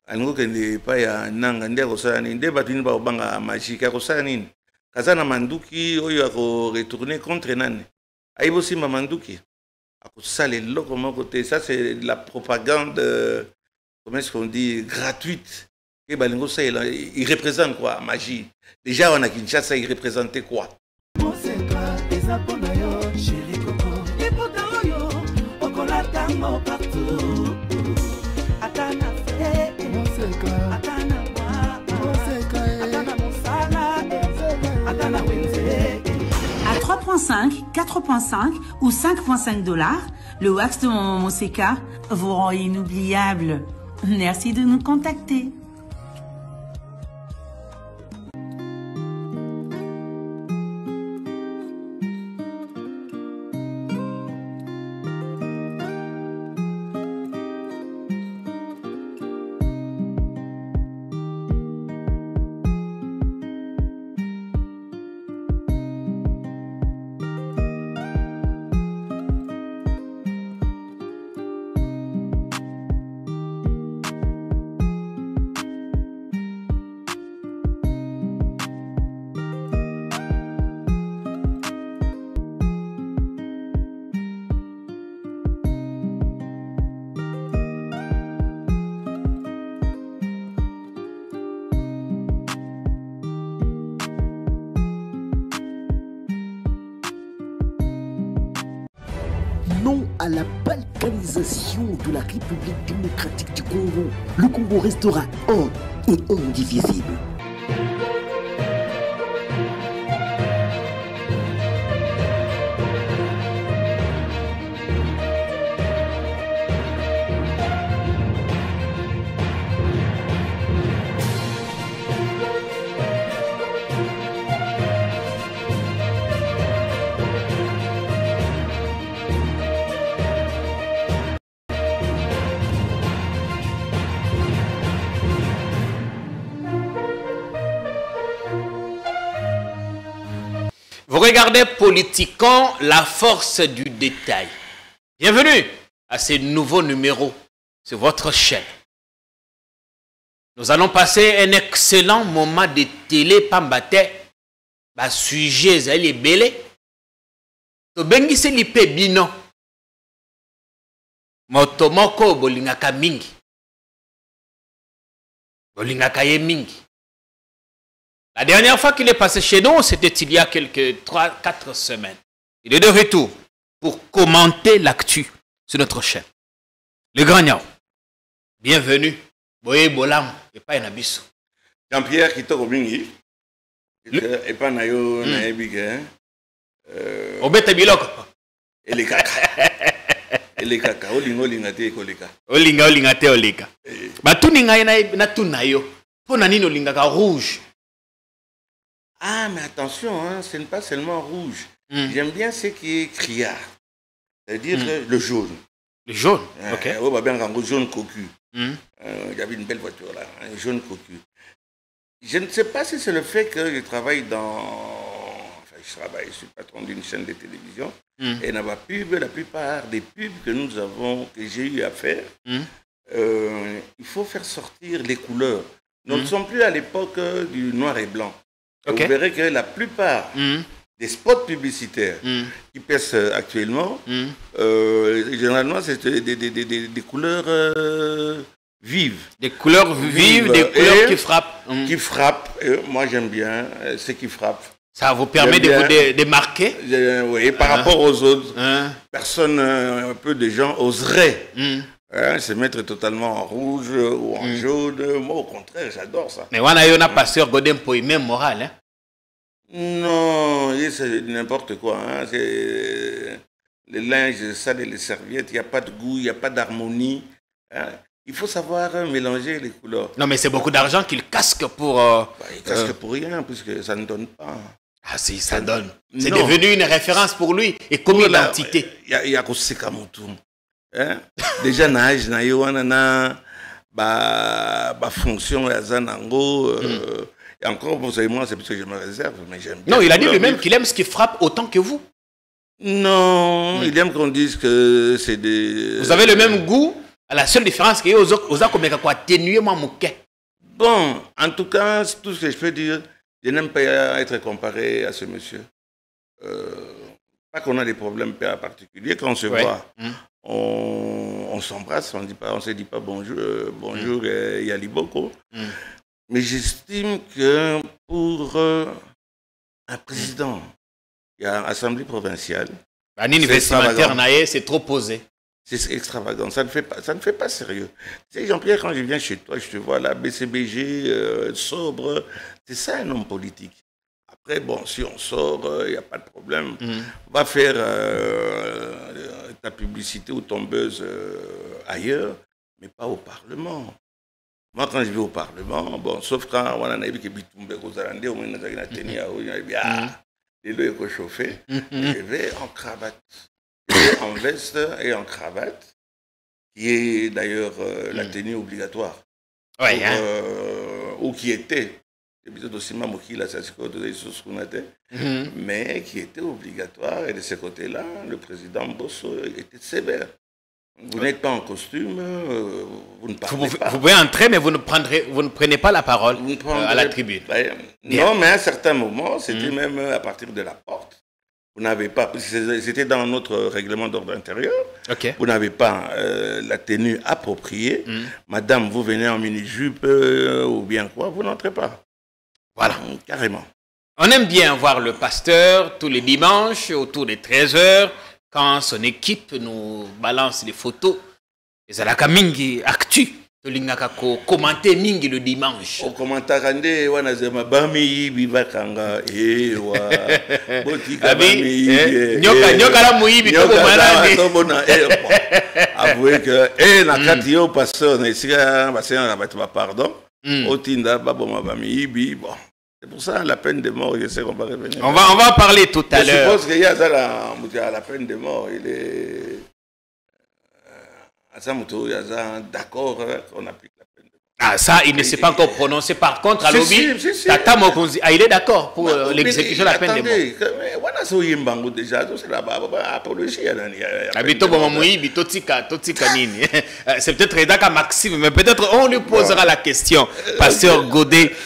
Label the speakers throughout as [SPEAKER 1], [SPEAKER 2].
[SPEAKER 1] alingo kende pa ya nanga nde akosala nini nde bato nini bakobanga magique akosala nini kaza na manduki oyo ako retourner contre nani ayibi osimba manduki akosala eloko moko te. Ça c'est la propagande comment est-ce qu'on dit gratuite et balingo ça il représente quoi magie déjà on a Kinshasa il représentait quoi
[SPEAKER 2] À 3,5, 4,5 ou 5,5 $, le wax de Momo Seka vous rend inoubliable. Merci de nous contacter.
[SPEAKER 3] Non à la balkanisation de la République démocratique du Congo. Le Congo restera un et indivisible.
[SPEAKER 4] Vous regardez Politiquement, la force du détail. Bienvenue à ce nouveau numéro sur votre chaîne. Nous allons passer un excellent moment de télé pambate. Ba sujet zali belé. To bengi se lipe bino. Motomoko bolingaka mingi. Bolingaka ye mingi. La dernière fois qu'il est passé chez nous, c'était il y a quelques 3-4 semaines. Il est de retour pour commenter l'actu sur notre chaîne. Le Grand Niao, bienvenue. Boye Bolam, et pas Nabiso.
[SPEAKER 1] Jean-Pierre Kitoko Mingi, et pas Nayo Naebike.
[SPEAKER 4] Obeta Biloko.
[SPEAKER 1] Et les caca. Et les caca. Olingo lingate koleka.
[SPEAKER 4] Olinga olingate oleka. Batuninga na tunayo. Pona nino lingaka rouge.
[SPEAKER 1] Ah, mais attention, hein, ce n'est pas seulement rouge. J'aime bien ce qui est criard. C'est-à-dire le jaune.
[SPEAKER 4] Le jaune, ok.
[SPEAKER 1] On va bien rendre jaune cocu. Il y avait une belle voiture là, un jaune cocu. Je ne sais pas si c'est le fait que je travaille dans... Enfin, je suis patron d'une chaîne de télévision. Et dans la pub, la plupart des pubs que nous avons, que j'ai eu à faire, il faut faire sortir les couleurs. Nous ne sommes plus à l'époque du noir et blanc. Okay. Vous verrez que la plupart des spots publicitaires qui pèsent actuellement, généralement, c'est des couleurs vives.
[SPEAKER 4] Des couleurs vives, des couleurs qui frappent.
[SPEAKER 1] Qui frappent. Moi, j'aime bien ce qui frappe.
[SPEAKER 4] Ça vous permet de vous démarquer.
[SPEAKER 1] Oui, par rapport aux autres. Personne, un peu de gens oseraient se mettre totalement en rouge ou en jaune. Moi, au contraire, j'adore ça.
[SPEAKER 4] Mais on a un pasteur Godin pour même moral. Hein?
[SPEAKER 1] Non, c'est n'importe quoi. Hein. Les linges sales et les serviettes, il n'y a pas de goût, il n'y a pas d'harmonie. Hein. Il faut savoir mélanger les couleurs.
[SPEAKER 4] Non, mais c'est beaucoup d'argent qu'il casque pour...
[SPEAKER 1] il casque pour rien, puisque ça ne donne pas.
[SPEAKER 4] Ah si, ça donne. C'est devenu une référence pour lui et comme identité.
[SPEAKER 1] Il y a hein? Déjà, nage, na yoana ba fonction ya zanango. Et encore, vous savez, moi, c'est parce que je me réserve, mais j'aime bien.
[SPEAKER 4] Non, il a dit lui-même qu'il aime ce qui frappe autant que vous.
[SPEAKER 1] Non, il aime qu'on dise que c'est des...
[SPEAKER 4] Vous avez le même goût La seule différence, c'est que vous avez atténué mon mouquet.
[SPEAKER 1] Bon, en tout cas, tout ce que je peux dire, je n'aime pas être comparé à ce monsieur. Pas qu'on a des problèmes particuliers. Quand on se voit, on s'embrasse, on ne se dit pas bonjour, bonjour Yaliboko. Mais j'estime que pour un président, il y a l'Assemblée provinciale.
[SPEAKER 4] C'est trop posé.
[SPEAKER 1] C'est extravagant, ça ne fait pas sérieux. Tu sais, Jean-Pierre, quand je viens chez toi, je te vois là, BCBG, sobre, c'est ça un homme politique. Après, bon, si on sort, il n'y a pas de problème. Va faire ta publicité ou ton buzz ailleurs, mais pas au Parlement. Moi, quand je vais au Parlement, bon, sauf quand on a vu que Bitumbe Kozarande, on a tenu à l'eau est chauffé, je vais en cravate. En veste et en cravate, qui est d'ailleurs la tenue obligatoire.
[SPEAKER 4] Ouais,
[SPEAKER 1] ou qui était, mais qui était obligatoire. Et de ce côté-là, le président Bosso était sévère. Vous n'êtes pas en costume, vous ne parlez pas.
[SPEAKER 4] Vous pouvez entrer, mais vous ne prenez pas la parole à la tribune.
[SPEAKER 1] Non, mais à un certain moment, c'était même à partir de la porte. Vous n'avez pas, c'était dans notre règlement d'ordre intérieur, vous n'avez pas la tenue appropriée. Madame, vous venez en mini-jupe ou bien quoi, vous n'entrez pas.
[SPEAKER 4] Voilà.
[SPEAKER 1] Carrément.
[SPEAKER 4] On aime bien voir le pasteur tous les dimanches autour des 13h quand son équipe nous balance les photos. Les alaka mingi actu. Commenter mingi le dimanche.
[SPEAKER 1] Au commentaire randé wana zema bami bibakanga ewa botika bami
[SPEAKER 4] nyoka la muibi to malade
[SPEAKER 1] to bona avouez que na kati yo pasteur na sika basena na batu pardon otinda baboma bami bi bon. C'est pour ça la peine de mort, je sais qu'on va revenir.
[SPEAKER 4] On va en parler tout à l'heure.
[SPEAKER 1] Je suppose qu'il y a ça la peine de mort, il est d'accord qu'on applique la peine de mort.
[SPEAKER 4] Ah, ça, il ne s'est pas encore prononcé. Par contre, à l'objet, Tata Mokonzi, il est d'accord pour l'exécution de la peine de mort. C'est peut-être Redaka Maxime, mais peut-être on lui posera la question. Pasteur Godet,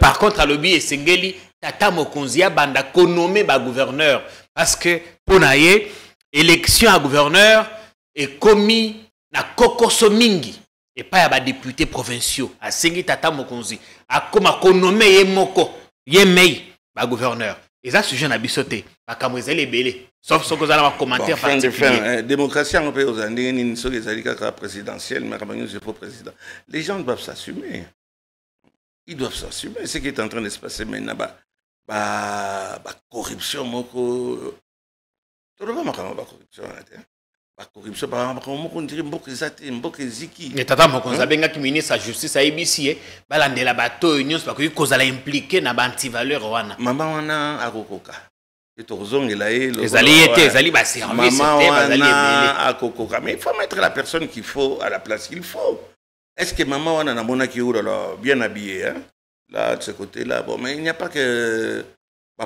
[SPEAKER 4] par contre, à l'objet, et Sengeli, Tata Mokonzi a banda konomé ba gouverneur. Parce que, pour naïe, élection à gouverneur est commis na kokoso mingi et pas à députés provinciaux à Sengi Tata Mokonzi à comme konomé ye moko ye mei ba gouverneur et ça sujet na bisoté ba kamwezele belé sauf ce que vous allez commenter
[SPEAKER 1] particulier démocratie en pays aux années ni so les alika présidentielle mais comme je faut président les gens doivent s'assumer, ils doivent s'assumer ce qui est en train de se passer maintenant ba corruption moko tout le monde ma corruption la corruption, par exemple, on dirait Mboke Ziki.
[SPEAKER 4] Et Tata Mokonzi abenga ki ministre de la justice à IBC, balande la bateau union parce que cause la impliqué na anti-valeur wana.
[SPEAKER 1] Maman wana akokoka. Et torzong elaé
[SPEAKER 4] les alliés ba service
[SPEAKER 1] maman akokoka. Mais il faut mettre la personne qu'il faut à la place qu'il faut. Est-ce que maman wana na monaki ou bien habillé hein? Là de ce côté-là bon mais il n'y a pas que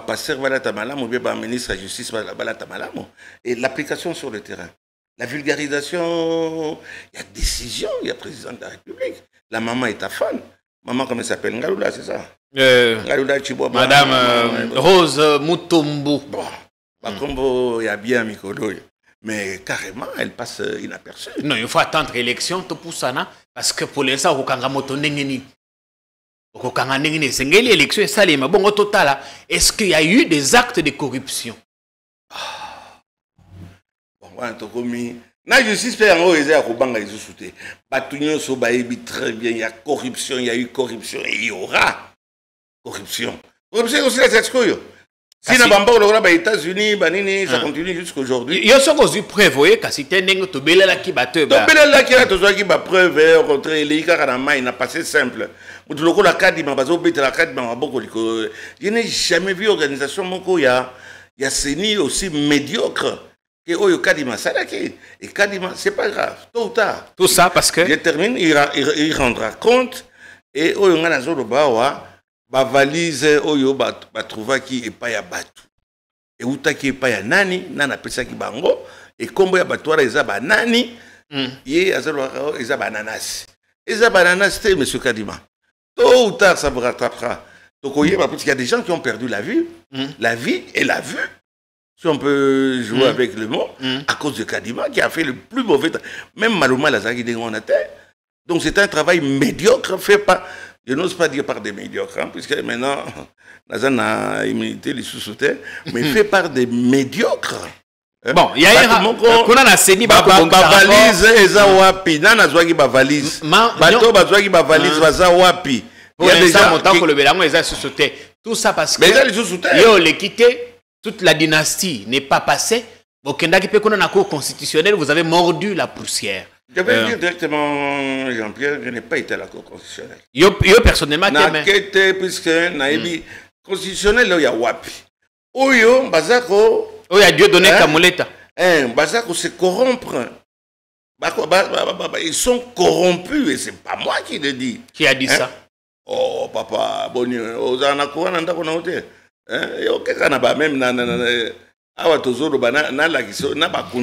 [SPEAKER 1] pasteur balata malamu ou bien ministre de la justice balata malamu et l'application sur le terrain. La vulgarisation, il y a décision, il y a président de la République. La maman est ta fan. Maman, comment elle s'appelle? Ngaloula, c'est ça? Ngaloula Chiboua.
[SPEAKER 4] Madame Rose Mutombo.
[SPEAKER 1] Bon, comme il y a bien Mikolo. Mais carrément, elle passe inaperçue.
[SPEAKER 4] Non, il faut attendre l'élection, tout pour ça, parce que pour l'instant, au Kangamoto Nengeni. Au Kanganengeni, c'est l'élection, ça, mais bon, au total, est-ce qu'il y a eu des actes de corruption?
[SPEAKER 1] La justice fait en haut et à Kobanga ils ont sauté. Batunion Sobaïbi très bien, il y a corruption, il y a eu corruption et il y aura corruption. Corruption aussi la Tchèque. Si na bamba au aux États-Unis, banini ça continue jusqu'aujourd'hui.
[SPEAKER 4] Il y a ce que vous prévoyez que si t'es n'engue to belela qui batteur.
[SPEAKER 1] To belela qui a to qui ba preuve au contraire les cas na mai n'a passé simple. Mutu loko la carte ma bazo bete la carte ma boko liko. Je n'ai jamais vu organisation moko ya CENI aussi médiocre. Et Kadima, c'est pas grave, tôt ou tard.
[SPEAKER 4] Tout ça parce que.
[SPEAKER 1] Je termine, il rendra compte. Et Oyonga Zolo Bawa, ba valise Oyo ba trouva qui est pas ya batu. Et Uta qui est pas ya nani, nana pesa ki bango. Et combo ya batuara eza ba nani, Yé azalwaka eza bananas. Eza bananas te monsieur Kadima. Tôt ou tard ça vous rattrapera. Donc parce qu'il y a des gens qui ont perdu la vie et la vue. Si on peut jouer avec le mot, à cause de Kadima qui a fait le plus mauvais travail. Même Malouma Lazaki Dengonate. Donc c'est un travail médiocre fait par, je n'ose pas dire par des médiocres, hein, puisque maintenant, Nazan a immunité les sous-souterrains, mais fait par des médiocres.
[SPEAKER 4] Bon, il y a un qu'on a séni
[SPEAKER 1] valise eza wapi nana zwaki ba valise bato bazwaki ba valise baza wapi.
[SPEAKER 4] Il y a déjà montant que le bélango les a sous-souterrains. Tout ça parce que yo les quitté. Toute la dynastie n'est pas passée. Vous avez mordu la poussière.
[SPEAKER 1] Je vais dire directement, Jean-Pierre, je n'ai pas été à la Cour constitutionnelle.
[SPEAKER 4] Yo personnellement,
[SPEAKER 1] puisque Naïbi constitutionnel, il y a Wapi. Oyo, Bazako.
[SPEAKER 4] Oyo, Dieu donné Kamoleta.
[SPEAKER 1] Bazako se corrompre. Ils sont corrompus et c'est pas moi qui le dis.
[SPEAKER 4] Qui a dit ça?
[SPEAKER 1] Oh, papa, boni, ozana kuana ndako na hotel.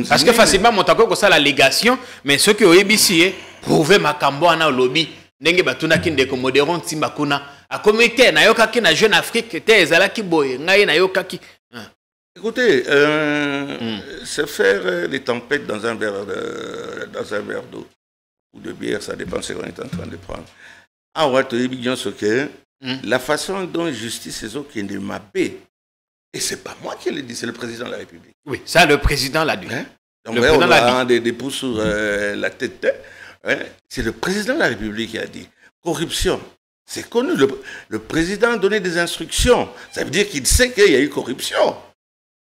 [SPEAKER 4] Parce que facilement mon tako ça la légation mais ceux qui ont ébissé prouver makambo na lobby ndenge batuna kindeko modéron timba kuna a comité na yoka ki na jeune Afrique te ezala ki boye ngai na yoka ki.
[SPEAKER 1] Écoutez, se faire des tempêtes dans un verre d'eau ou de bière, ça dépend de ce qu'on est en train de prendre. Ah ouais, tu es bien ce que la façon dont justice est qui est ma paix. Et c'est pas moi qui le dis, c'est le président de la République.
[SPEAKER 4] Oui, ça le président l'a dit.
[SPEAKER 1] Donc le président on a des pouces sur la tête. C'est le président de la République qui a dit. Corruption, c'est connu. Le président a donné des instructions. Ça veut dire qu'il sait qu'il y a eu corruption.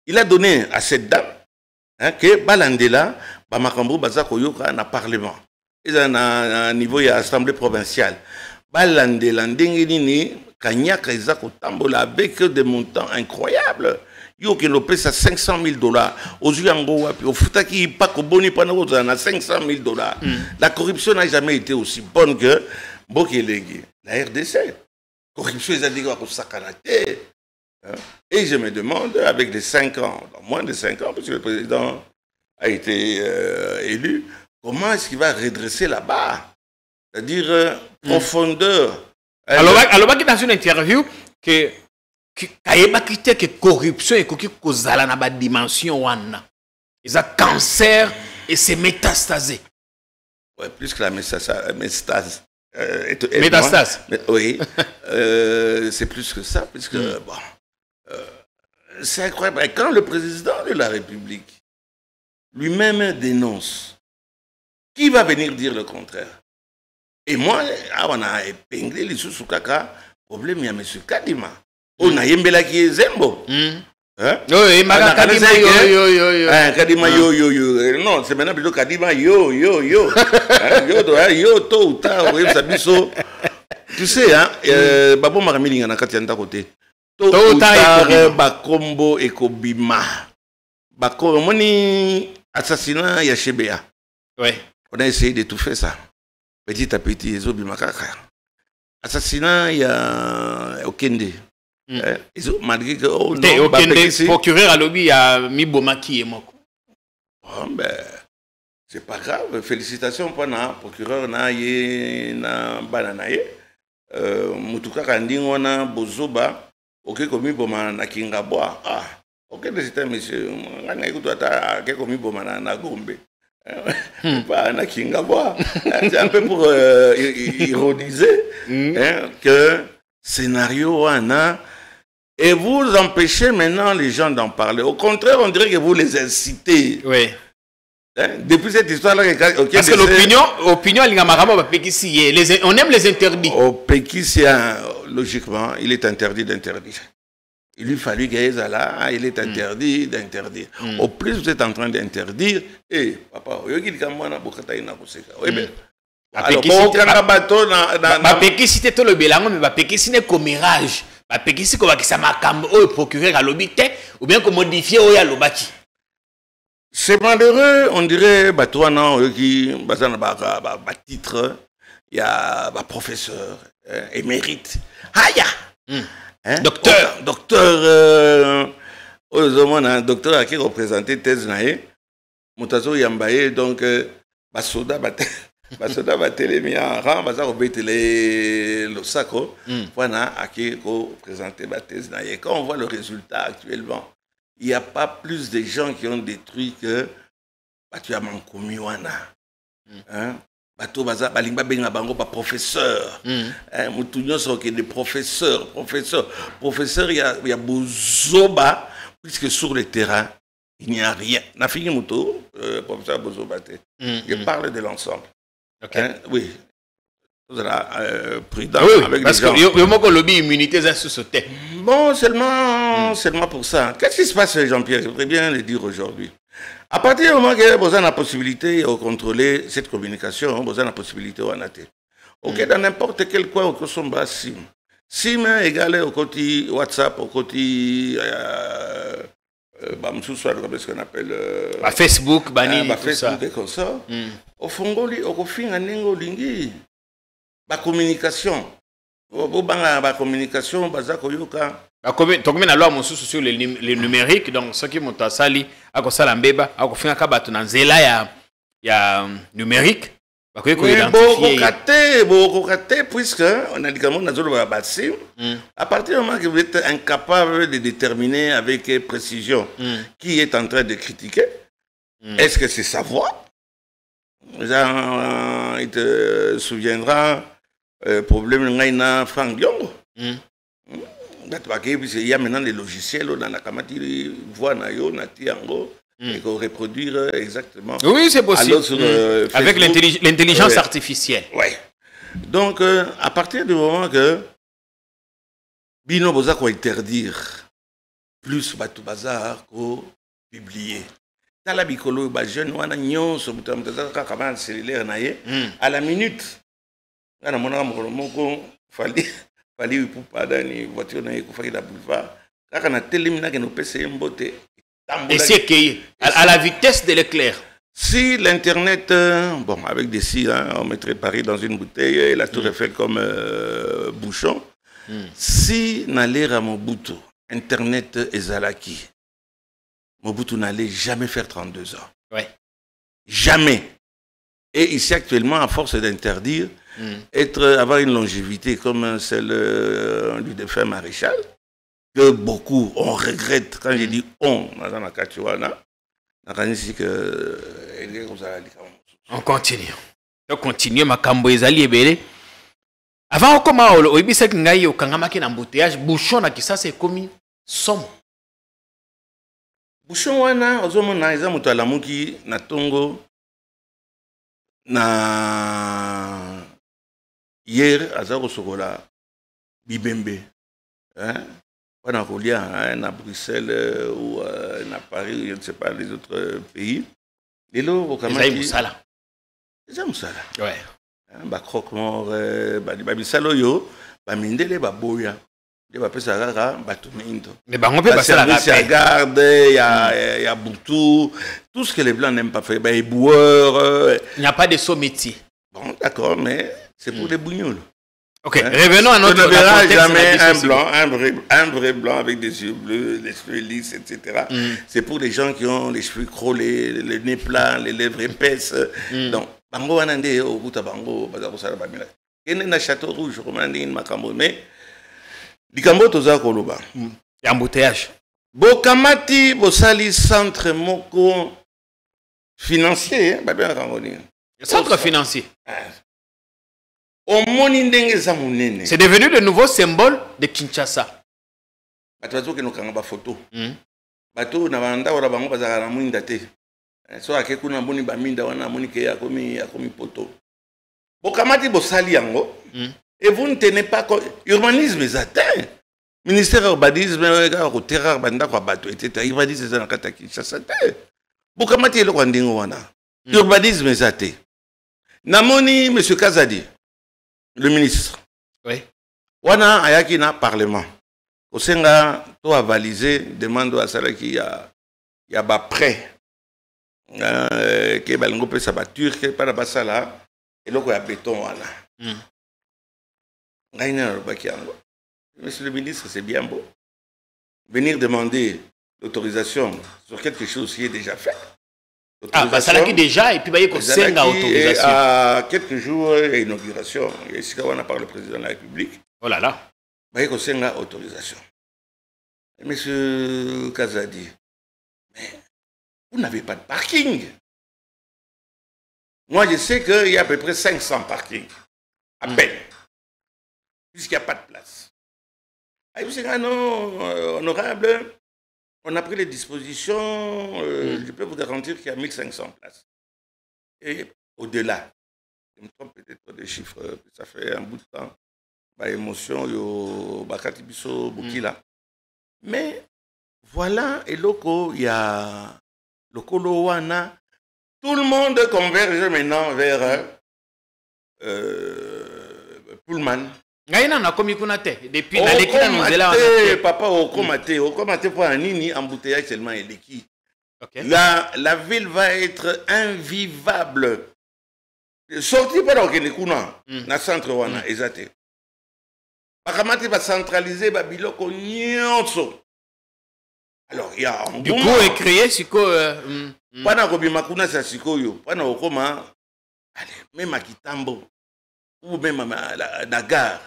[SPEAKER 1] Il a donné à cette dame que Balandela, Bamakambo, Bazakoyoka, na parlement. Ils ont un niveau, il y a assemblée provinciale. Balandela, Ndengeni, Kanyaka, Izako Tambola, avec des montants incroyables. Yo qui l'ont payé à $500 000. Aux Uyango, au Futaki, pas qu'au Boni Panaro, on a $500 000. La corruption n'a jamais été aussi bonne que Bokelegi. La RDC. Corruption, ils ont dit qu'on s'accanaté. Et je me demande, avec les 5 ans, moins de 5 ans, parce que le président a été élu, comment est-ce qu'il va redresser là-bas? C'est-à-dire profondeur.
[SPEAKER 4] Alors, dans une interview, que corruption et que kozala na ba dimension wana. Ils ont cancer et c'est métastasé.
[SPEAKER 1] Ouais, plus que la métastase.
[SPEAKER 4] Métastase.
[SPEAKER 1] Oui. C'est plus que ça, puisque bon, c'est incroyable. Et quand le président de la République lui-même dénonce, qui va venir dire le contraire? Et moi, on a épinglé les sous-kaka, problème, il y a M. Kadima. On a yembela qui est Zembo.
[SPEAKER 4] Oui, Kadima
[SPEAKER 1] Kadima yo. Non, c'est maintenant plutôt Kadima yo. Yo, tôt ou tard, tu sais, Babo Maramiling en a Katianta côté. Tôt ou tard, Bakombo et Kobima. Bakombo, assassinat Yachebea.
[SPEAKER 4] Oui.
[SPEAKER 1] On a essayé d'étouffer ça. Petit à petit, ils ont bimakaka. Assassinat, il y a Okende. Ils ont malgré que. Oh, non,
[SPEAKER 4] Okende, procureur à lobby, il y a Mibomaki et Moko.
[SPEAKER 1] Oh, ben, c'est pas grave. Félicitations pour le procureur na bananaye. Mutuka Kandingona, Bozoba, ok, comme Miboma na Kingaboa. Ah, ok, c'est un monsieur. On a écouté à comme Miboma na Gombe. Pas na Kingaboa. C'est un peu pour ironiser que scénario Wana. Et vous empêchez maintenant les gens d'en parler. Au contraire, on dirait que vous les incitez.
[SPEAKER 4] Oui.
[SPEAKER 1] Depuis cette histoire-là,
[SPEAKER 4] parce que l'opinion, on aime les interdits.
[SPEAKER 1] Au Pékissien, logiquement, il est interdit d'interdire. Il lui fallut là, il est interdit d'interdire. Au plus vous êtes en train d'interdire, et papa, alors,
[SPEAKER 4] Pékissité tout le bélango, mais Pékissité commérage. Pékissité comme ça m'a cambré procureur à l'obité, ou bien qu'on modifie au Yalobaki.
[SPEAKER 1] C'est malheureux, on dirait, toi, non, qui, titre, il y a professeur, émérite. Aya!
[SPEAKER 4] Docteur.
[SPEAKER 1] Docteur, docteur qui représentait thèse naé, Moutazo Yambaye, donc, basoda batelemi en rang baza kobetele losako wana aki koprésenter bathèse na ye. Quand on voit le résultat actuellement, il n'y a pas plus de gens qui ont détruit que batu ya mankomi wana. Bato baza balinga benga bango ba professeur. Mutu nyonso ke des professeurs. Il y a bozoba puisque sur le terrain il n'y a rien. Na fini mutu professeur bozoba te. Je parle de l'ensemble.
[SPEAKER 4] Okay.
[SPEAKER 1] Oui. Vous êtes prudent avec
[SPEAKER 4] parce
[SPEAKER 1] les gens.
[SPEAKER 4] Parce que le lobby immunité ça se sautait.
[SPEAKER 1] Bon, seulement pour ça. Qu'est-ce qui se passe, Jean-Pierre? Je voudrais bien le dire aujourd'hui. À partir du moment que vous avez la possibilité de contrôler cette communication, vous avez la possibilité de noter. Ok, dans n'importe quel coin, au sombre SIM. SIM égale au côté WhatsApp, au côté ce qu'on appelle
[SPEAKER 4] Facebook, Bani,
[SPEAKER 1] Facebook et comme ça. Au fond, au fin, la communication. La communication,
[SPEAKER 4] Tokome na loi mosusu sur le numérique, donc ce qui monta sali akosala mbeba akofinga kabato na nzela ya numérique bakoye ko identifier
[SPEAKER 1] bokokate puisque on a dit que on a zolo ba sim à partir du moment que vous êtes incapable de déterminer avec précision qui est en train de critiquer, est-ce que c'est sa voix? Il te souviendra problème ngaina Frank Diongo. Il y a maintenant des logiciels dans la kamati voix na yo na tiango et qu'on reproduire exactement.
[SPEAKER 4] Oui, c'est possible. Avec l'intelligence artificielle.
[SPEAKER 1] Oui. Donc à partir du moment que bino boza ko interdire plus batu bazar ko publier. Tala bikolo ba jeune wana nyonso mutamtaza ka kamera cellulaire na ye à la minute. Ana mona moko fali pour pas dans voiture na yekufaki la boulevard kaka na telemina ke no pese mbote
[SPEAKER 4] et c'est que à la vitesse de l'éclair.
[SPEAKER 1] Si l'internet bon avec des si on mettrait Paris dans une bouteille et la tour Eiffel comme bouchon. Si n'allait à Mobutu internet ezalaki Mobutu n'allait jamais faire 32 ans.
[SPEAKER 4] Ouais.
[SPEAKER 1] Jamais. Et ici actuellement à force d'interdire avoir une longévité comme celle du défunt maréchal, que beaucoup on regrette. Quand je dis on
[SPEAKER 4] continue. On continue makambo ezali ebele. Avant okoma oyebisa ngai okangamaki na embouteillage bouchon na kisasa ekomi somme.
[SPEAKER 1] Bouchon wana ozomona eza moto alamuki na tongo na hier, à Sokola, Bibembe, on a relié à Bruxelles ou à Paris, je ne sais pas, les autres pays. Les lots, au Kamaki.
[SPEAKER 4] Les Moussala.
[SPEAKER 1] Les Moussala.
[SPEAKER 4] Ouais.
[SPEAKER 1] Ba croque-mort, ba bisalo yo, ba mindele, ba boya. Il va passer à la
[SPEAKER 4] mais on peut passer à la
[SPEAKER 1] garde, il y a Boutou, tout ce que les Blancs n'aiment pas faire, les boueurs.
[SPEAKER 4] Il n'y a pas de saut métier.
[SPEAKER 1] Bon, d'accord, mais c'est pour les bougnoules.
[SPEAKER 4] Ok, revenons à notre.
[SPEAKER 1] On ne verra jamais un blanc, un vrai blanc avec des yeux bleus, les cheveux lisses, etc. C'est pour les gens qui ont les cheveux crôlés, le nez plat, les lèvres épaisses. Donc, bango anande au bout de bango, bazaro sala bamila. Il y a un château rouge, mais likambo toza koloba.
[SPEAKER 4] Embouteillage.
[SPEAKER 1] Bokamati bosali centre moko financier,
[SPEAKER 4] Centre financier.
[SPEAKER 1] C'est
[SPEAKER 4] devenu le nouveau symbole de Kinshasa.
[SPEAKER 1] Bato ke no kanga ba photo. Bato na banda wala bango bazaka na mwinda te. So akeku na mboni ba minda wana moni ke yakomi poto. Bokamati bosali yango. Et vous ne tenez pas compte. Urbanisme est atteint. Ministère urbanisme, au terrain, banda kwa bato, etc. Urbanisme est atteint. Kinshasa te. Bokamati le kwandingo wana. Urbanisme est atteint. Namoni, M. Kazadi, le ministre.
[SPEAKER 4] Oui.
[SPEAKER 1] Wana ayaki na parlement. Osenga to avalisé demande à cela qui y a ba prêt. Que balingo pe sa ba turque para basala et loko ya béton wana. Monsieur le ministre, c'est bien beau. Venir demander l'autorisation sur quelque chose qui est déjà fait.
[SPEAKER 4] Ah, bah ça l'a qui déjà, et puis bah, il y a 5 autorisations.
[SPEAKER 1] À quelques jours, il y a inauguration. Et ici, on a parlé le président de la République.
[SPEAKER 4] Oh là là.
[SPEAKER 1] Bah, il y a 5 autorisations. Et monsieur Kazadi, mais vous n'avez pas de parking. Moi, je sais qu'il y a à peu près 500 parkings. À peine. Puisqu'il n'y a pas de place. Ah, vous savez, non, honorable, on a pris les dispositions, je peux vous garantir qu'il y a 1500 places. Et au-delà, je me trompe peut-être des chiffres, ça fait un bout de temps, bah, émotion, yo, bakati biso, bukila. Mais voilà, et loko, il y a Lokolo Wana, tout le monde converge maintenant vers Pullman.
[SPEAKER 4] Depuis
[SPEAKER 1] papa Okomate pour un nini embouteillage seulement eleki. La ville va être invivable. Sorti par Okenekuna, na centre wana ezate. Bakamati va centraliser babiloko nyonso. Alors il y a
[SPEAKER 4] du coup est créé siko
[SPEAKER 1] pana kobimakuna sa sikoyo, pana okoma allez même à Kitambo ou même à la gare.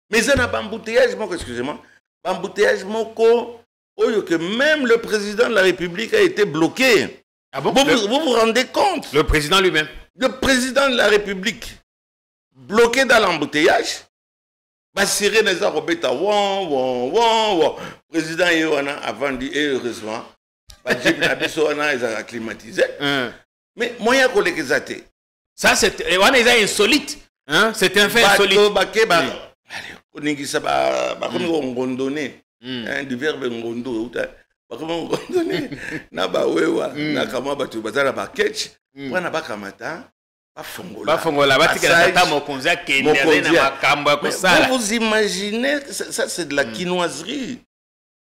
[SPEAKER 1] Mais il y a un embouteillage, excusez-moi, un embouteillage que même le président de la République a été bloqué.
[SPEAKER 4] Ah bon?
[SPEAKER 1] Vous vous rendez compte?
[SPEAKER 4] Le président lui-même.
[SPEAKER 1] Le président de la République, bloqué dans l'embouteillage, va serrer les arobeta, président Yohana avant dit, et heureusement, ils ont climatisé. Mais moi, il y a collègue exaté.
[SPEAKER 4] Ça, c'est insolite. Hein? C'est un fait insolite.
[SPEAKER 1] Oningisa bakomi ngondone du verbe ngondo bakomi ngondone na bawewa na kama batu bazala ba catch wana bakamata
[SPEAKER 4] bafongola batikala tata mokonzi akendele na makambo ya kosala.
[SPEAKER 1] Vous imaginez ça c'est de la quinoiserie.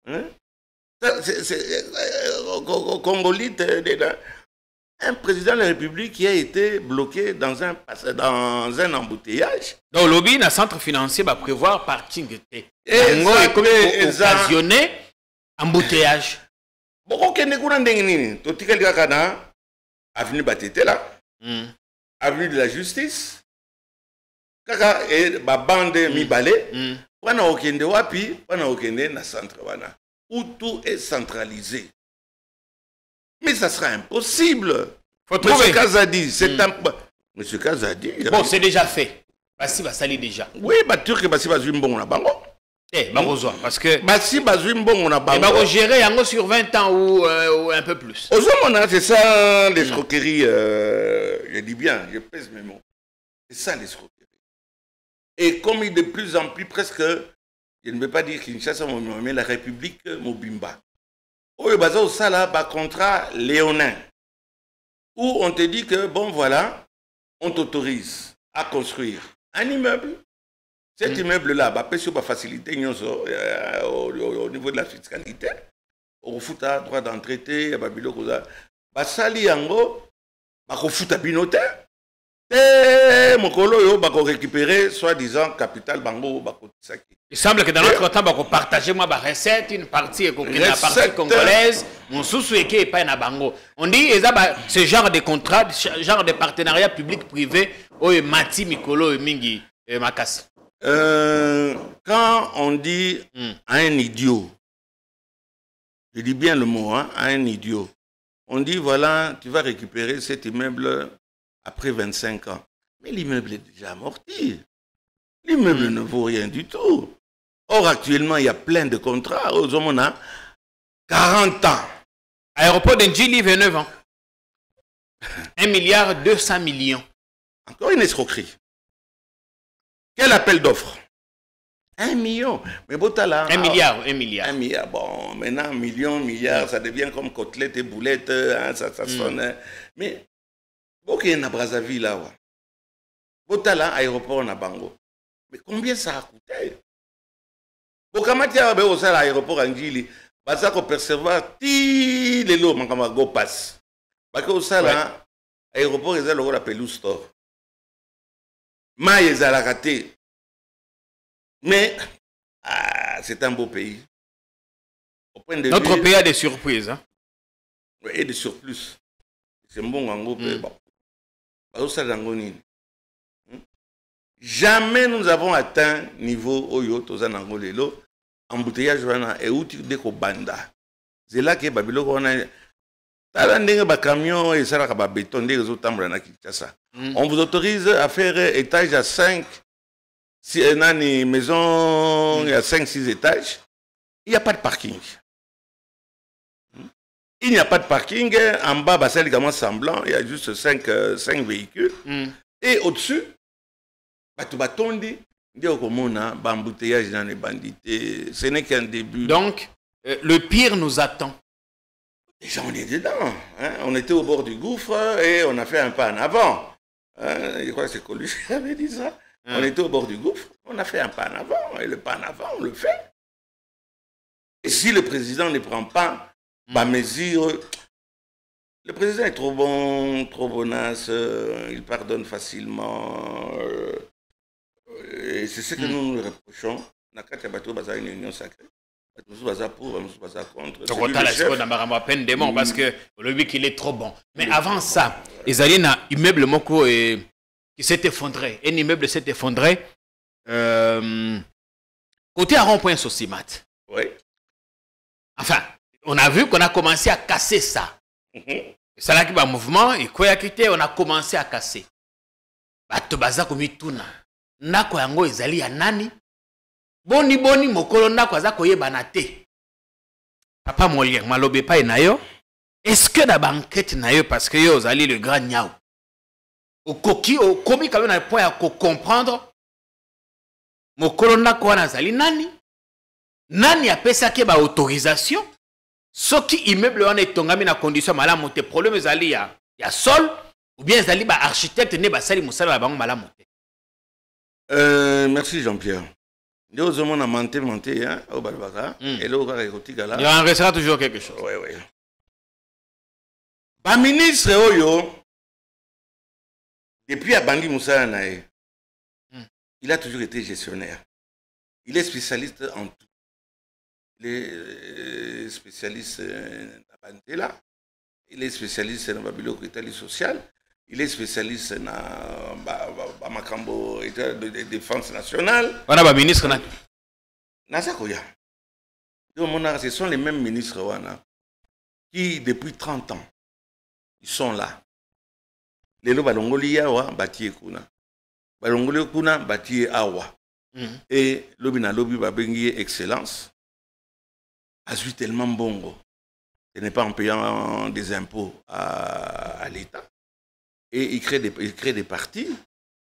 [SPEAKER 1] Hein? C'est congolite un président de la République qui a été bloqué dans un embouteillage.
[SPEAKER 4] Donc, le lobby, le centre financier va prévoir parking. Et occasionner embouteillage.
[SPEAKER 1] Beaucoup de gens ont dit avenue Batete là, avenue de la Justice, kaka et ba bande mi balé, wana okende wapi, wana okende na centre wana, où tout est centralisé. Mais ça sera impossible. Monsieur Kazadi, c'est un... Monsieur Kazadi...
[SPEAKER 4] Bon, c'est déjà fait. Bassi va salir déjà.
[SPEAKER 1] Oui, bah tu que Bassi va jouer bon on a bango.
[SPEAKER 4] Eh, Barozoa, parce que...
[SPEAKER 1] Bassi va jouer bon on a bango.
[SPEAKER 4] Et va gérer yango sur 20 ans ou un peu plus.
[SPEAKER 1] Aux hommes, c'est ça l'escroquerie. Je dis bien, je pèse mes mots. C'est ça l'escroquerie. Et comme il est de plus en plus presque... Je ne veux pas dire Kinshasa, mais la République Mobimba. Oui, au sala, contrat léonin, où on te dit que, bon, voilà, on t'autorise à construire un immeuble. Cet immeuble-là, va faciliter au niveau de la fiscalité. Au fout à droit d'entrée, à sali yango, au fout à binote. Et mon colo, va récupérer, soi-disant, capital bango,
[SPEAKER 4] il semble que dans notre temps, on partage ma recette, une partie est la partie congolaise, mon sous et qui est pas un bango. On dit ce genre de contrat, ce genre de partenariat public-privé, oh Mati Mikolo et Mingi et Makassi.
[SPEAKER 1] Quand on dit à un idiot, je dis bien le mot, hein, à un idiot, on dit voilà, tu vas récupérer cet immeuble après 25 ans. Mais l'immeuble est déjà amorti. L'immeuble ne vaut rien du tout. Or, actuellement, il y a plein de contrats. Aux hommes, on a 40 ans.
[SPEAKER 4] Aéroport d'Ndjili, 29 ans. 1,2 milliard.
[SPEAKER 1] Encore une escroquerie. Quel appel d'offres? 1 million. Mais Botala.
[SPEAKER 4] 1 milliard.
[SPEAKER 1] 1 milliard. Bon, maintenant, milliard, ça devient comme côtelette et boulette. Hein, ça sonne. Hein. Mais, ok, il y a Brazzaville là. Botala, aéroport na Bango. Mais combien ça a coûté? Bokamati a aussi l'aéroport Ndjili. Baza ko percevoir ti les lots makama go pass. Bako osala aéroport ezalo la Pelouse Store. Ma ezala raté. Mais c'est un beau pays. Au point de
[SPEAKER 4] notre
[SPEAKER 1] vue,
[SPEAKER 4] pays a des surprises hein.
[SPEAKER 1] Et des surplus. c'est bon yango bon ça yango nini. Jamais nous avons atteint niveau oyo toza nango lelo embouteillage wana euti deko banda. C'est là que Babylone on a tala ndenge ba camion et ça ba béton ndenge zo tambra na Kinshasa. On vous autorise à faire étage à 5 si une maison il y a 5-6 étages, il n'y a pas de parking. Il n'y a pas de parking. En bas, c'est également semblant. Il y a juste 5 véhicules. Et au-dessus, tout batondi, embouteillage dans les bandités. Ce n'est qu'un début.
[SPEAKER 4] Donc, le pire nous attend.
[SPEAKER 1] Déjà, on est dedans. Hein? On était au bord du gouffre et on a fait un pas en avant. Hein? Je crois que c'est Coluche qui avait dit ça. On était au bord du gouffre, on a fait un pas en avant. Et le pas en avant, on le fait. Et si le président ne prend pas ma mesure, le président est trop bon, trop bonasse, il pardonne facilement. Et c'est ce que nous nous reprochons. Nakati Bato Baza une union sacrée. Nous baza pour, nous baza contre.
[SPEAKER 4] Peine des mots parce que le but qu'il est trop bon. Mais avant ça, ils allaient dans immeuble moko qui s'est effondré. Un immeuble s'est effondré. Côté à rond-point Sosimat.
[SPEAKER 1] Oui.
[SPEAKER 4] Enfin, on a vu qu'on a commencé à casser ça. C'est là qu'il y a un mouvement et quoi on a commencé à casser. Bato baza komi tuna. Nako yango ezali ya nani? Boni mokolo nako aza koyeba na te. Papa Molière malobe pa na yo. Est-ce que la banquette na yo parce que yo ozali le grand niao? Au coquille au komi quand même na point à comprendre. Mokolo nako wana azali nani? Nani apesa ke ba autorisation? Soki immeuble wana etongami na condition malamu te problème ezali ya sol ou bien ezali ba architecte ne ba sali musala ba bango malamu te.
[SPEAKER 1] Merci Jean-Pierre. Il en
[SPEAKER 4] restera toujours quelque chose.
[SPEAKER 1] Oui, oui. Le ministre Oyo, depuis Abandi Moussa Nae, il a toujours été gestionnaire. Il est spécialiste en tout. Il est spécialiste dans Bantela, il est spécialiste dans la bibliothèque sociale. Il est spécialiste dans Makambo, État de défense nationale.
[SPEAKER 4] On a un ministre.
[SPEAKER 1] Nazakoya. Ce sont les mêmes ministres qui, depuis 30 ans, ils sont là. Les lois Balongoli Yawa, Bati Kuna. Balongoli Kuna, Bati Awa. Et Lobina Lobi Babengi Excellence. A su tellement bongo. Ce n'est pas en payant des impôts à l'État. Et il crée des partis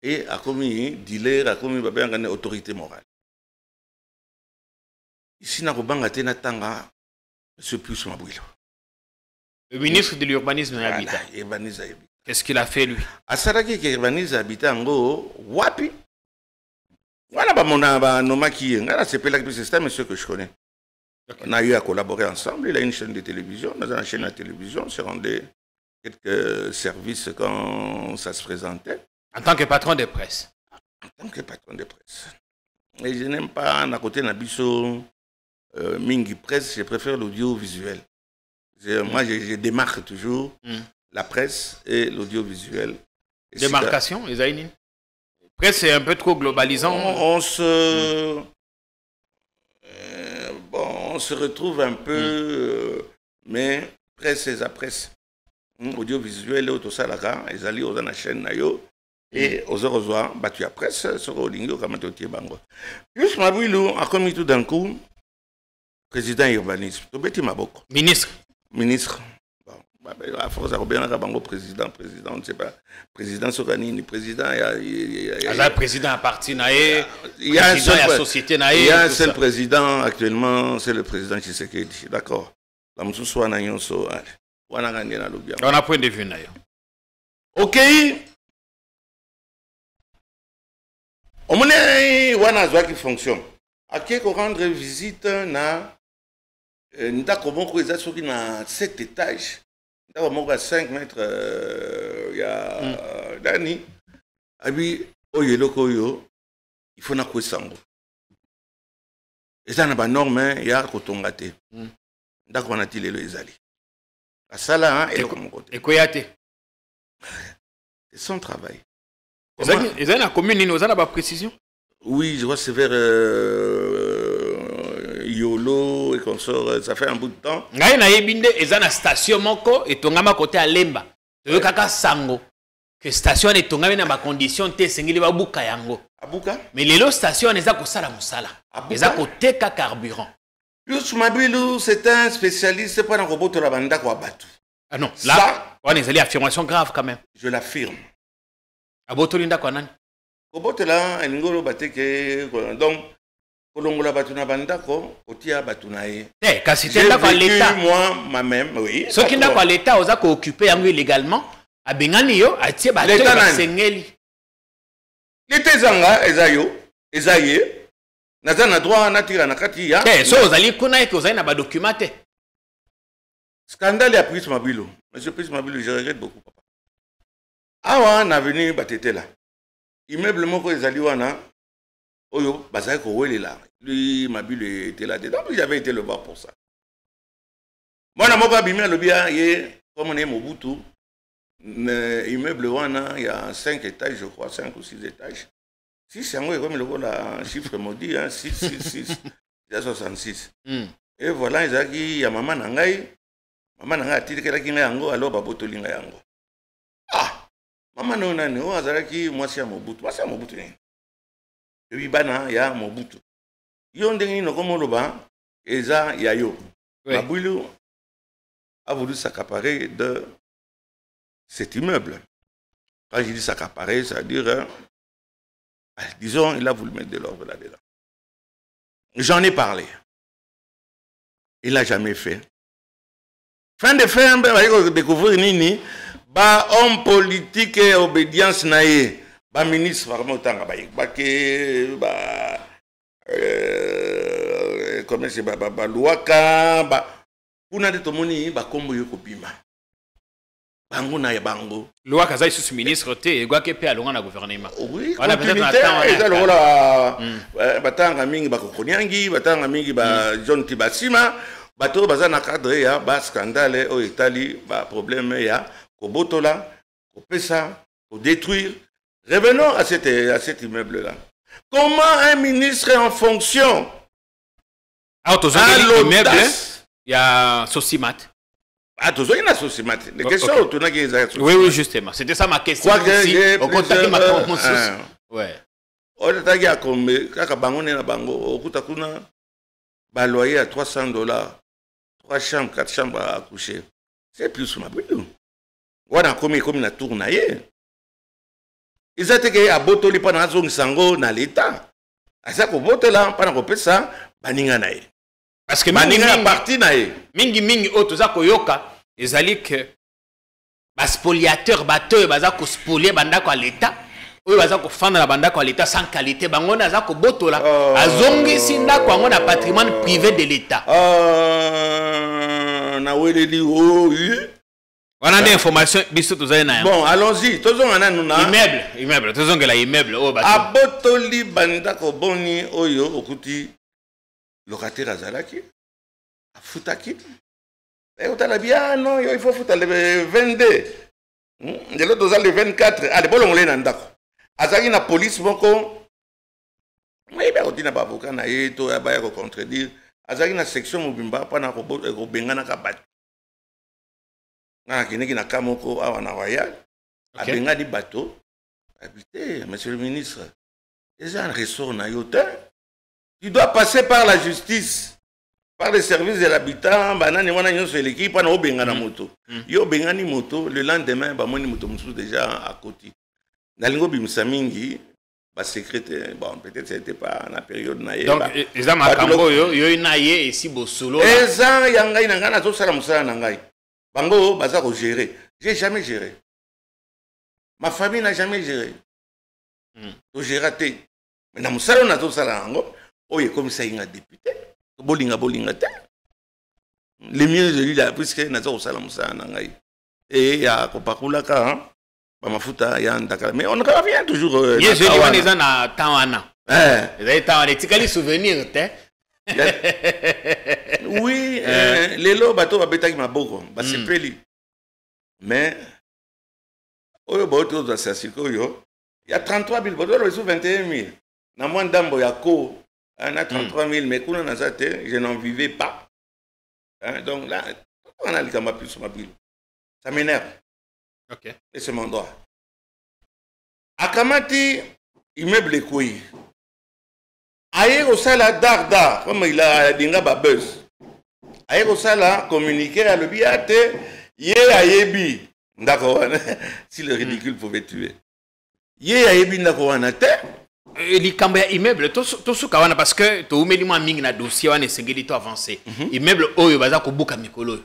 [SPEAKER 1] et a commis dealer, a commis une autorité morale. Ici, na Robanga Tenatanga, M. Pius Mabouilo.
[SPEAKER 4] Le ministre de l'urbanisme et habitat. Qu'est-ce qu'il a fait lui?
[SPEAKER 1] À Saraki qui urbanise habitat ngo wapi. Voilà ba mona noma qui ngala c'est un monsieur que je connais. Okay. On a eu à collaborer ensemble, il a une chaîne de télévision, dans une chaîne de télévision, on s'est rendu quelques services quand ça se présentait.
[SPEAKER 4] En tant que patron de presse.
[SPEAKER 1] En tant que patron de presse. Et je n'aime pas, à côté Nabiso, Mingi Presse, je préfère l'audiovisuel. Moi, je démarque toujours la presse et l'audiovisuel.
[SPEAKER 4] Démarcation, Ezaïni? Presse, c'est un peu trop globalisant.
[SPEAKER 1] On se retrouve un peu, mais presse et la presse. Audiovisuel et tout ça là, ils allaient aux la chaîne nayo et aux autres battu à presse sur le lingo comme tout bango. Juste Mabouilou a commis tout d'un coup président urbanisme. Tout bêti maboko.
[SPEAKER 4] Ministre.
[SPEAKER 1] Bon, à force à bien bango président, on ne sait pas président Sokani président il y
[SPEAKER 4] a président à parti naé.
[SPEAKER 1] Il y a un seul
[SPEAKER 4] société naé.
[SPEAKER 1] Il y a un seul président actuellement, c'est le président Tshisekedi. D'accord. La moussou soit na yonso. On
[SPEAKER 4] a point de vue d'ailleurs.
[SPEAKER 1] Ok. On a un qui fonctionne. À qui rendre visite na na 7 étages. Na 5 mètres il y a Dani. Abi oyelo koyo il faut na kwesango. Et ça n'a pas norme il y a kotongate. Ndako na tilelo ezali. La sala et
[SPEAKER 4] Koyate.
[SPEAKER 1] C'est son travail.
[SPEAKER 4] Ils ont une commune, ils ont une précision.
[SPEAKER 1] Oui, je vois c'est vers Yolo et consort, ça fait un bout de temps.
[SPEAKER 4] Il y a une station moko et ton gama côté à Lemba. Tu veux kaka sango. Que station est ton gama na condition te sengili ba buka yango.
[SPEAKER 1] Abuka?
[SPEAKER 4] Mais les lots stations les a ko sala musala. Les a ko teka carburant.
[SPEAKER 1] Plus Mabilou, c'est un spécialiste pour un robot de la banda quoi battu.
[SPEAKER 4] Ah non, là, ça, on est allé affirmation grave quand même.
[SPEAKER 1] Je l'affirme.
[SPEAKER 4] Abotolinda kwa nani?
[SPEAKER 1] Robot là, ngolo bateke donc kolongola batuna bandako otia batunaye.
[SPEAKER 4] Eh, kasi tenda kwa l'état.
[SPEAKER 1] Moi moi-même, oui.
[SPEAKER 4] Ce qui n'a pas l'état oza ko occuper yango illégalement, abengani yo atie ba sengeli.
[SPEAKER 1] L'état zanga ezayo, ezaye. Naza na droit natira na kati ya.
[SPEAKER 4] Eh, so ozali kuna eke ozali na ba documenté.
[SPEAKER 1] Scandale à Pris Mabilo. Monsieur Pris Mabilo, je regrette beaucoup papa. Awa na venu batete là. Immeuble moko ezali wana oyo bazali ko welela. Lui Mabilo était là dedans, j'avais été le voir pour ça. Mwana moko abimi lobia ye comme on est Mobutu. Immeuble wana il y a 5 étages je crois, 5 ou 6 étages. 6 yango comme le la chiffre maudit hein, 6 il y a 66. Et voilà ezaki ya maman na ngai. Maman na ngai atikelaki ngai yango alors babotoli ngai yango. Ah, maman no nani o azalaki mwasi ya Mobutu. Mwasi ya Mobutu ni. Et bana ya Mobutu. Yo ndenge no komo loba eza ya yo. Mabulu a voulu s'accaparer de cet immeuble. Quand je dis s'accaparer, ça veut dire disons il a voulu mettre de l'ordre là-dedans. J'en ai parlé. Il l'a jamais fait. Fin de fin, on va découvrir nini, ba homme politique et obédience naïe, ba ministre vraiment autant ba ke ba comment c'est ba luaka ba kuna de tomoni ba kombo yo kopima. Bango na bango.
[SPEAKER 4] Luaka za sous ministre te gwa ke pe alonga na gouvernement.
[SPEAKER 1] Oui, on a peut-être le voilà batanga mingi ba kokoniangi, batanga mingi ba John Tibasima. Bato baza na cadre ya ba scandale au Italie ba problème ya ko botola ko pesa ko détruire. Revenons à cet immeuble là. Comment un ministre en fonction
[SPEAKER 4] a immeuble il y a Sosimat.
[SPEAKER 1] Ah toujours il y a Sosimat. Les questions tu n'as que
[SPEAKER 4] oui justement, c'était ça ma question aussi. Au contact ma consensus. Ouais.
[SPEAKER 1] On t'a dit à combien kaka bango na bango okuta kuna ba loyer à $300. 3 chambres, 4 chambres à coucher. C'est plus ma bulle. On a comme na tournaye. Ils étaient que à botoli pendant zone sango na l'état. À ça ko botola pendant ko pesa baninga nae.
[SPEAKER 4] Parce que
[SPEAKER 1] baninga parti nae.
[SPEAKER 4] Mingi auto za koyoka ezali que ba spoliateur bateur baza ko spolier bandako à l'état. Oui, baza ko fanda la bandako à l'état sans qualité bango na za ko botola azongi sinda ko ngona patrimoine privé de l'état.
[SPEAKER 1] Na weleli oui.
[SPEAKER 4] On a des informations biso tozali na.
[SPEAKER 1] Bon, allons-y. Tozonga na nuna.
[SPEAKER 4] Immeuble, tozonga la immeuble o ba.
[SPEAKER 1] Abotoli bandako boni oyo okuti locataire azalaki. Afutaki. Et otala bien non, il faut futa le 22. De l'autre le 24. Allez, bolongole na ndako. Azaki na police moko. Mais ba odina ba avocat na yeto ya ba ko contredire. Azaki na section mobimba pana ko bengana ka bat. Na kineki na kamoko awa na royal. Abenga di bateau. Habité, monsieur le ministre. Les gens ressort na yotin. Tu dois passer par la justice. Par les services de l'habitat, banane wana nyonso l'équipe pana obenga na moto. Yo bengani moto le lendemain ba moni moto musu déjà à côté. Nalingo bimisa mingi ba secrétaire bon peut-être c'était pas na période na ye.
[SPEAKER 4] Donc eza makambo yo na ye esi bo solo.
[SPEAKER 1] Eza yanga ina ngana zo sala musala na ngai. Bango baza ko gérer. J'ai jamais géré. Ma famille n'a jamais géré. To gérer. Mais na musala na zo sala ngo oye comme ça inga député. Bolinga te. Les miens je dis là puisque na zo sala musala na ngai. Et ya ko pakula ka mafuta ya ndakala. Mais on revient toujours
[SPEAKER 4] je dis on est na tawana. Les tawana tikali souvenir te.
[SPEAKER 1] Oui, les lots bateau ba betaki maboko, ba sepeli. Mais Il y a 33 000, il y a 21 000. Dans mon dambo, il y a 33 000, mais je n'en vivais pas. Donc là, on a le gamba plus sur ma ville. Ça m'énerve.
[SPEAKER 4] Ok.
[SPEAKER 1] Et c'est mon droit. Akamati, immeuble Ekouyi. Aïe, au sala darda, comme il a dit, buzz. Aïe, au sala, communiquer à l'obiate, yé aïebi. D'accord, si le ridicule pouvait tuer. Yé aïebi, d'accord, on a terre.
[SPEAKER 4] Likambo ya immeuble to suka wana parce que to umeli mwa mingi na dossier wana esengeli to avancer. Immeuble oyo baza ko buka mikolo.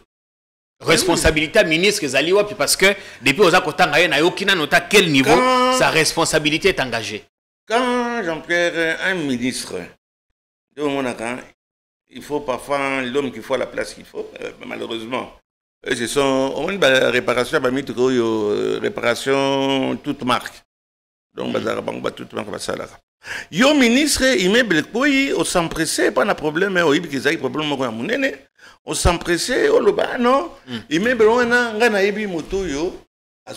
[SPEAKER 4] Responsabilité ministre ezali wapi parce que depuis oza kotanga ye na yokina nota quel niveau sa responsabilité est engagée.
[SPEAKER 1] Quand Jean-Pierre un ministre de Monacan, il faut parfois l'homme qu'il faut à la place qu'il faut malheureusement. Ce sont au moins réparation réparation toute marque. Donc, yo ministre, immeuble Ekouyi, on s'empressait, pas de problème, on s'empressait, on le bat, non? Immeuble, on a ibi moto, yo, ah!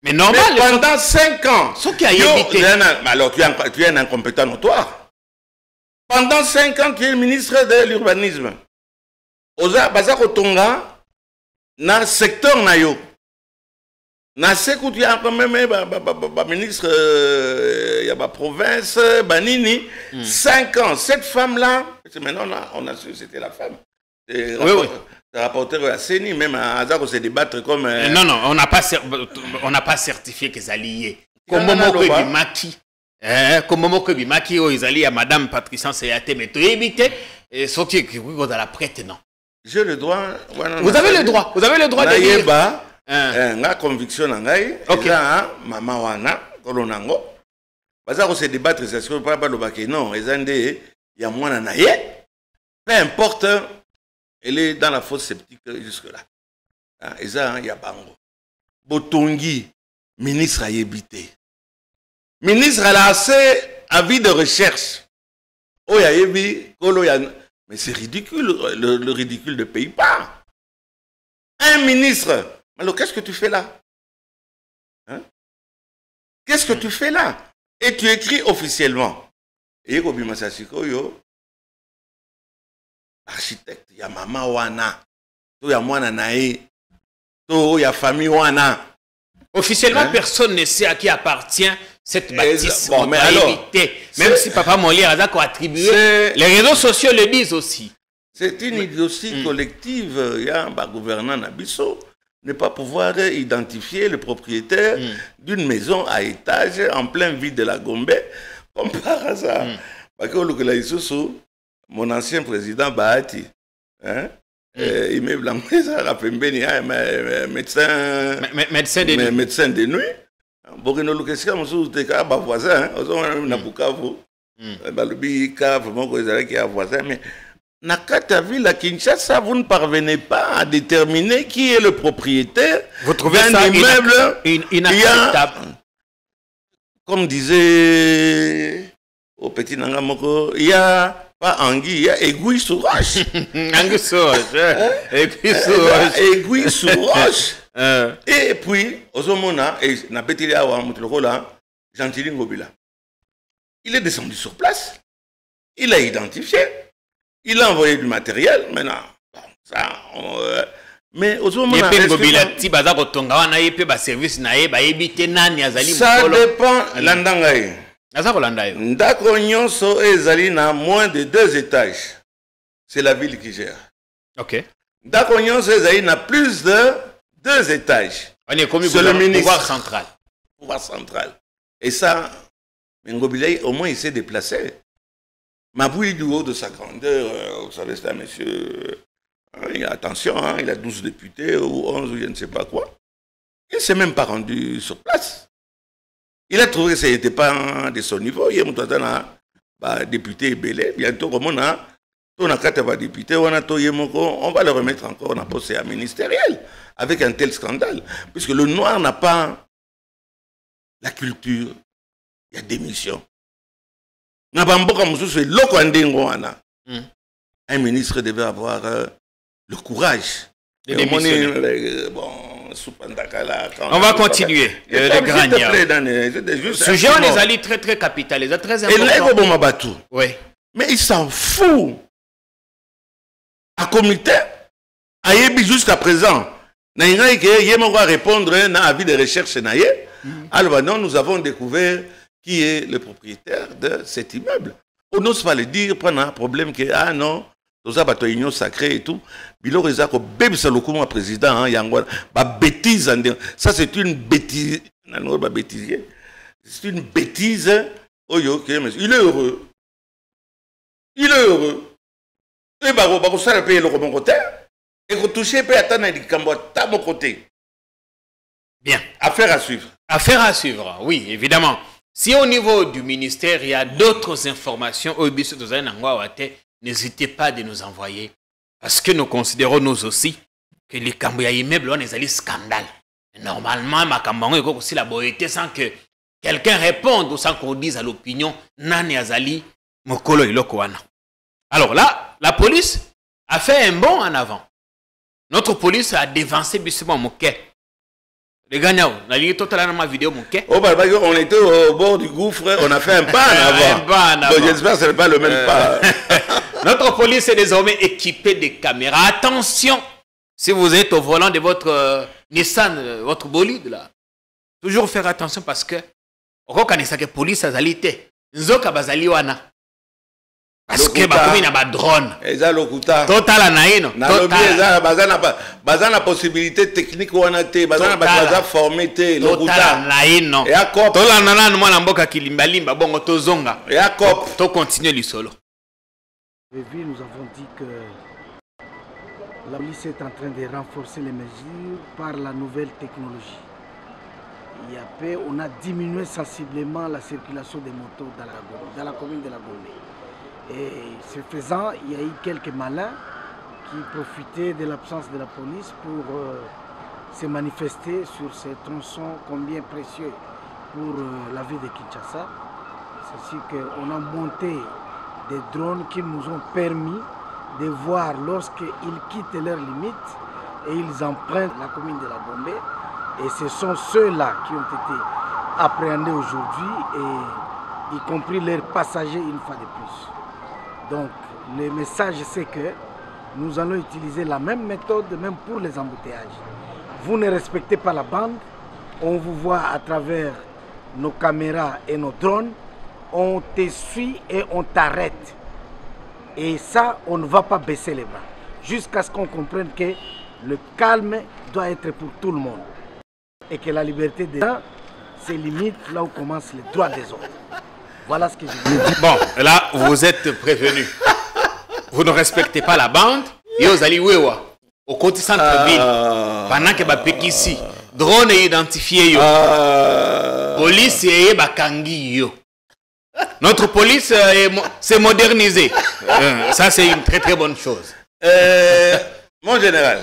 [SPEAKER 4] Mais normal,
[SPEAKER 1] mais pendant 5 ans,
[SPEAKER 4] alors
[SPEAKER 1] tu es un incompétent notoire. Pendant 5 ans, tu es ministre de l'urbanisme. Oza, Bazako Tonga, dans le secteur Nayo. Na sekou tu as quand même ministre il y a ma province banini 5 ans cette femme là maintenant on a su c'était la femme
[SPEAKER 4] oui.
[SPEAKER 1] Le rapporteur à Seni même à Azar se débattre comme
[SPEAKER 4] non on n'a pas certifié qu'ils alliés comme Momoko Bimaki comme Momoko Bimaki ils allaient à madame Patricia Seyate mais tu éviter et sortir dans la prête non
[SPEAKER 1] j'ai le droit
[SPEAKER 4] vous avez le droit de dire
[SPEAKER 1] nga conviction na ngai eza mama wana kolonango baza ko se débattre c'est que pas lobaki non ezande ya mwana na ye peu importe elle est dans la fosse sceptique jusque là eza ya bango botongi ministre a yebité ministre a lancé avis de recherche oh ya yebi kolo ya mais c'est ridicule le ridicule ne paye pas un ministre. Alors, qu'est-ce que tu fais là? Qu'est-ce que tu fais là? Et tu écris officiellement. Et Kobima Sasiko, yo, architecte, il y a maman wana, il y a mwana nae, il y a famille wana.
[SPEAKER 4] Officiellement, personne ne sait à qui appartient cette bâtisse.
[SPEAKER 1] Bon, mais alors,
[SPEAKER 4] même si Papa Molière a attribué, les réseaux sociaux le disent aussi.
[SPEAKER 1] C'est une idiotie collective. Il y a un gouvernant Nabiso. Ne pas pouvoir identifier le propriétaire d'une maison à étage en plein vide de la Gombe, comme par hasard. Mon ancien président Bahati, immeuble en médecin de nuit. Bokino Lukesia Moussou Teka, voisin, Nabukavu, Balubika, vraiment, qui est voisin, mais. Nakata ville à Kinshasa, vous ne parvenez pas à déterminer qui est le propriétaire.
[SPEAKER 4] Vous trouvez ça inacceptable.
[SPEAKER 1] Comme disait au petit Nangamoko, il y a pas Anguille, il y a aiguille sous roche.
[SPEAKER 4] Anguille sous roche.
[SPEAKER 1] Aiguille sous roche. Et puis, Ozomona, et Napetilia ou Amutrola, Gentili Ngobila. Il est descendu sur place. Il a identifié. Il a envoyé du matériel, maintenant, ça, mais au moment où ça dépend l'andangaï. Ndako nyonso ezali na moins de 2 étages. C'est la ville qui gère.
[SPEAKER 4] Ok.
[SPEAKER 1] Ndako nyonso ezali na plus de 2 étages.
[SPEAKER 4] On est comme
[SPEAKER 1] le ministre.
[SPEAKER 4] Pouvoir central.
[SPEAKER 1] Pouvoir central. Et ça, Ngobilay, au moins, il s'est déplacé. Maboui du haut de sa grandeur, vous savez, c'est un monsieur, attention, il a 12 députés ou 11 ou je ne sais pas quoi. Il ne s'est même pas rendu sur place. Il a trouvé que ce n'était pas de son niveau. Il y a un député belé. Bientôt, comme on a 4 députés, on va le remettre encore en poste ministériel avec un tel scandale. Puisque le noir n'a pas la culture, il y a des missions. Un ministre devait avoir le courage. Bon,
[SPEAKER 4] On va continuer. Le grand sujet, on les allie très très capital, les très importants. Oui.
[SPEAKER 1] Mais il s'en fout. À comité, jusqu'à présent, il va répondre à un avis de recherche. Alors non, nous avons découvert qui est le propriétaire de cet immeuble. On n'ose pas le dire, prendre un problème que, ah non, tout ça, c'est une union sacrée et tout. Bilo Reza, ko bébé c'est le coup président, bêtise. Ça, c'est une bêtise. C'est une bêtise. Il est heureux. Il est heureux. Et bah, ça le payer le mon côté. Et que toucher peut attendre les cambo à mon côté.
[SPEAKER 4] Bien.
[SPEAKER 1] Affaire à suivre.
[SPEAKER 4] Affaire à suivre, oui, évidemment. Si au niveau du ministère, il y a d'autres informations, n'hésitez pas de nous envoyer. Parce que nous considérons, nous aussi, que les Cambouya immeubles, on est allés scandale. Normalement, ma Cambouya est aussi la beauté sans que quelqu'un réponde ou sans qu'on dise à l'opinion, Nani Azali, Mokolo Ilokoana. Alors là, la police a fait un bond en avant. Notre police a dévancé Bissimo Moké. Les gagnants, on a lié totalement ma vidéo Moké.
[SPEAKER 1] Oh, bah, on était au bord du gouffre, on a fait un pas en avant.
[SPEAKER 4] Un pas en avant.
[SPEAKER 1] Bon, j'espère que ce n'est pas le même pas.
[SPEAKER 4] Notre police est désormais équipée de caméras. Attention, si vous êtes au volant de votre Nissan, votre bolide là, toujours faire attention parce que on connaît que la police a zalité. Nzoka bazali wana. Parce que bakomi na ba drone.
[SPEAKER 1] Eza lokuta.
[SPEAKER 4] Total naino.
[SPEAKER 1] Na lobby eza bazana possibilité technique wana te, bazana baza formé te lokuta.
[SPEAKER 4] Total naino.
[SPEAKER 1] Et à cop.
[SPEAKER 4] Tola nana mwana mboka kilimba limba bongo tozonga.
[SPEAKER 1] Et à cop.
[SPEAKER 4] To continuer le solo.
[SPEAKER 3] Nous avons dit que la police est en train de renforcer les mesures par la nouvelle technologie. Il y a peu, on a diminué sensiblement la circulation des motos dans la commune de la Gombe. Et ce faisant, il y a eu quelques malins qui profitaient de l'absence de la police pour se manifester sur ces tronçons combien précieux pour la ville de Kinshasa. C'est sûr qu'on a monté des drones qui nous ont permis de voir lorsqu'ils quittent leurs limites et ils empruntent la commune de la Gombe. Et ce sont ceux-là qui ont été appréhendés aujourd'hui, y compris leurs passagers une fois de plus. Donc le message c'est que nous allons utiliser la même méthode même pour les embouteillages. Vous ne respectez pas la bande, on vous voit à travers nos caméras et nos drones, on te suit et on t'arrête. Et ça, on ne va pas baisser les bras. Jusqu'à ce qu'on comprenne que le calme doit être pour tout le monde. Et que la liberté des uns se limite là où commencent les droits des autres. Voilà ce que je veux dire.
[SPEAKER 4] Bon, là, vous êtes prévenus. Vous ne respectez pas la bande. Et vous allez au côté centre-ville. Pendant que vous ici, drone est identifié. Police est bakangi. Notre police s'est modernisée. Ça, c'est une très très bonne chose.
[SPEAKER 1] Mon général,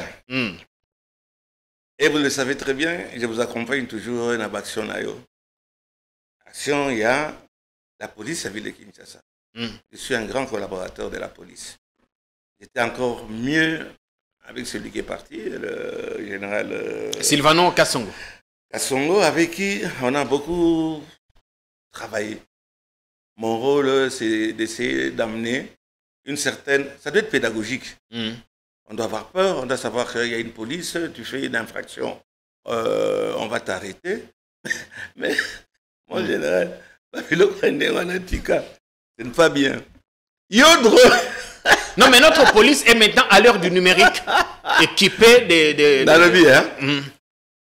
[SPEAKER 1] et vous le savez très bien, je vous accompagne toujours dans l'action. Action, il y a la police à Ville de Kinshasa. Je suis un grand collaborateur de la police. J'étais encore mieux avec celui qui est parti, le général
[SPEAKER 4] Sylvano Kassongo.
[SPEAKER 1] Kassongo, avec qui on a beaucoup travaillé. Mon rôle, c'est d'essayer d'amener une certaine... Ça doit être pédagogique. On doit avoir peur, on doit savoir qu'il y a une police, tu fais une infraction, on va t'arrêter. Mais, mon général, ce n'est pas bien.
[SPEAKER 4] Non, mais notre police est maintenant à l'heure du numérique, équipée de...
[SPEAKER 1] Dans le bien, hein?